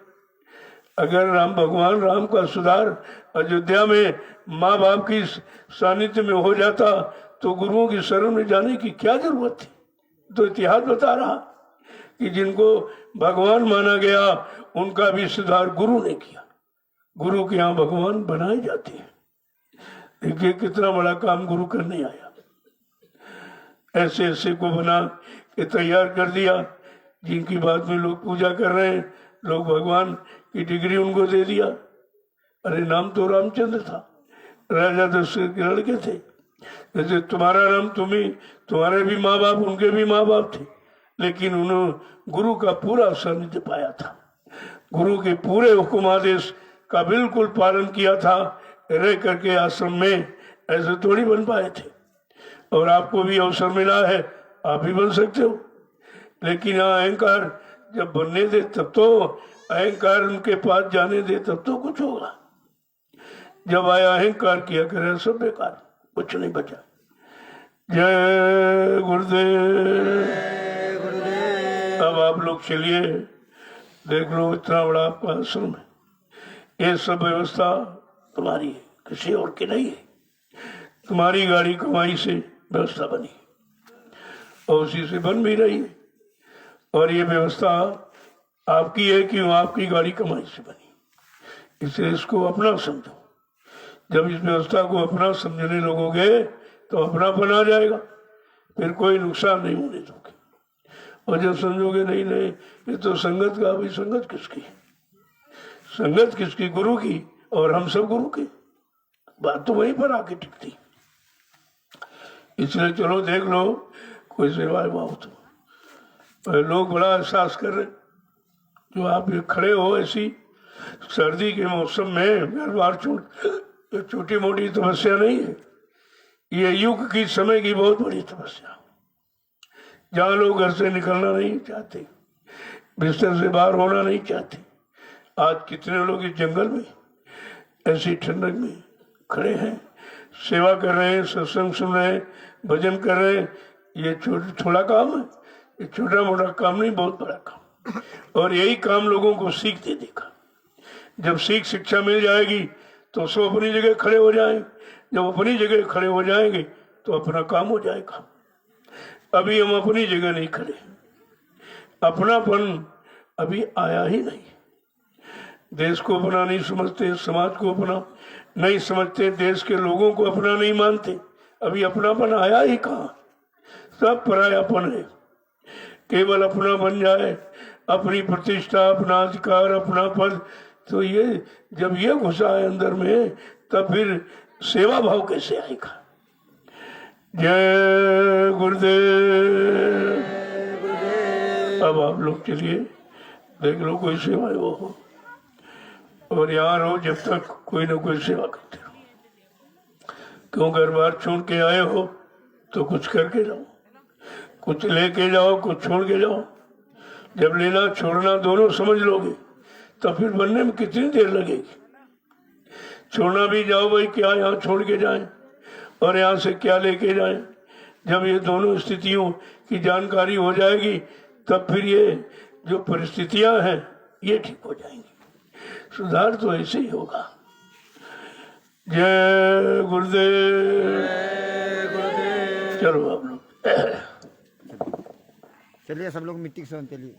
अगर भगवान राम का सुधार अयोध्या में माँ बाप की सानिध्य में हो जाता तो गुरुओं की शरण में जाने की क्या जरूरत थी? तो इतिहास बता रहा कि जिनको भगवान माना गया उनका भी सुधार गुरु ने किया। गुरु के यहाँ भगवान बनाए जाते हैं। देखिए कितना बड़ा काम गुरु करने आया। ऐसे ऐसे को बना के तैयार कर दिया जिनकी बात में लोग पूजा कर रहे हैं। लोग भगवान की डिग्री उनको दे दिया। अरे नाम तो रामचंद्र था, राजा दशरथ के लड़के थे। जैसे तुम्हारा नाम तुम्हारे भी माँ बाप, उनके भी माँ बाप थे, लेकिन उन्होंने गुरु का पूरा सानिध्य पाया था। गुरु के पूरे हुक्म आदेश का बिल्कुल पालन किया था। रह करके आश्रम में ऐसे थोड़ी बन पाए थे। और आपको भी अवसर मिला है, आप भी बन सकते हो। लेकिन अहंकार जब बनने दे तब तो, अहंकार उनके पास जाने दे तब तो कुछ होगा। जब आया अहंकार किया करे सब बेकार, कुछ नहीं बचा। जय गुरुदेव। अब आप लोग चलिए, देख लो इतना बड़ा आपका आश्रम है। ये सब व्यवस्था तुम्हारी है, किसी और की नहीं है। तुम्हारी गाड़ी कमाई से व्यवस्था बनी और उसी से बन भी रही है। और ये व्यवस्था आपकी है कि आपकी गाड़ी कमाई से बनी। इसलिए इसको अपना समझो। जब इस व्यवस्था को अपना समझने लगोगे तो अपनापन आ जाएगा, फिर कोई नुकसान नहीं होने दोगे। और जब समझोगे नहीं नहीं ये तो संगत का, भाई संगत किसकी? संगत किसकी? गुरु की। और हम सब गुरु के। बात तो वहीं पर आके टिकती। इसलिए चलो देख लो कोई सेवा भाव तो लोग बड़ा एहसास कर रहे। जो आप ये खड़े हो ऐसी सर्दी के मौसम में, घर बार छोटी मोटी तपस्या नहीं है। ये युग की समय की बहुत बड़ी तपस्या, जहाँ लोग घर से निकलना नहीं चाहते, बिस्तर से बाहर होना नहीं चाहते। आज कितने लोग इस जंगल में ऐसी ठंडक में खड़े हैं, सेवा कर रहे हैं, सत्संग सुन रहे हैं, भजन कर रहे हैं। ये थोड़ा काम है, ये छोटा मोटा काम नहीं, बहुत बड़ा काम। और यही काम लोगों को सीखते देखा। जब शिक्षा मिल जाएगी तो सब अपनी जगह खड़े हो जाएंगे। जब अपनी जगह खड़े हो जाएंगे तो अपना काम हो जाएगा। अभी हम अपनी जगह नहीं खड़े, अपनापन अभी आया ही नहीं। देश को अपना नहीं समझते, समाज को अपना नहीं समझते, देश के लोगों को अपना नहीं मानते। अभी अपनापन आया ही कहाँ, सब परायापन है। केवल अपना बन जाए, अपनी प्रतिष्ठा, अपना अधिकार, अपना पद, तो ये जब ये घुसा है अंदर में, तब फिर सेवा भाव कैसे आएगा। जय गुरुदेव। अब आप लोग चलिए देख लो कोई सेवा वो हो, और यहाँ रहो जब तक कोई ना कोई सेवा करते रहो। क्यों घर बार छोड़ के आए हो तो कुछ करके जाओ, कुछ लेके जाओ, कुछ छोड़ के जाओ। जब लेना छोड़ना दोनों समझ लोगे तो फिर बनने में कितनी देर लगेगी। छोड़ना भी जाओ भाई, क्या यहाँ छोड़ के जाएं और यहाँ से क्या लेके जाएं। जब ये दोनों स्थितियों की जानकारी हो जाएगी तब फिर ये जो परिस्थितियां हैं ये ठीक हो जाएंगी। सुधार तो ऐसे ही होगा। जय गुरुदेव। चलो आप लोग चलिए सब लोग मिट्टी से चलिए।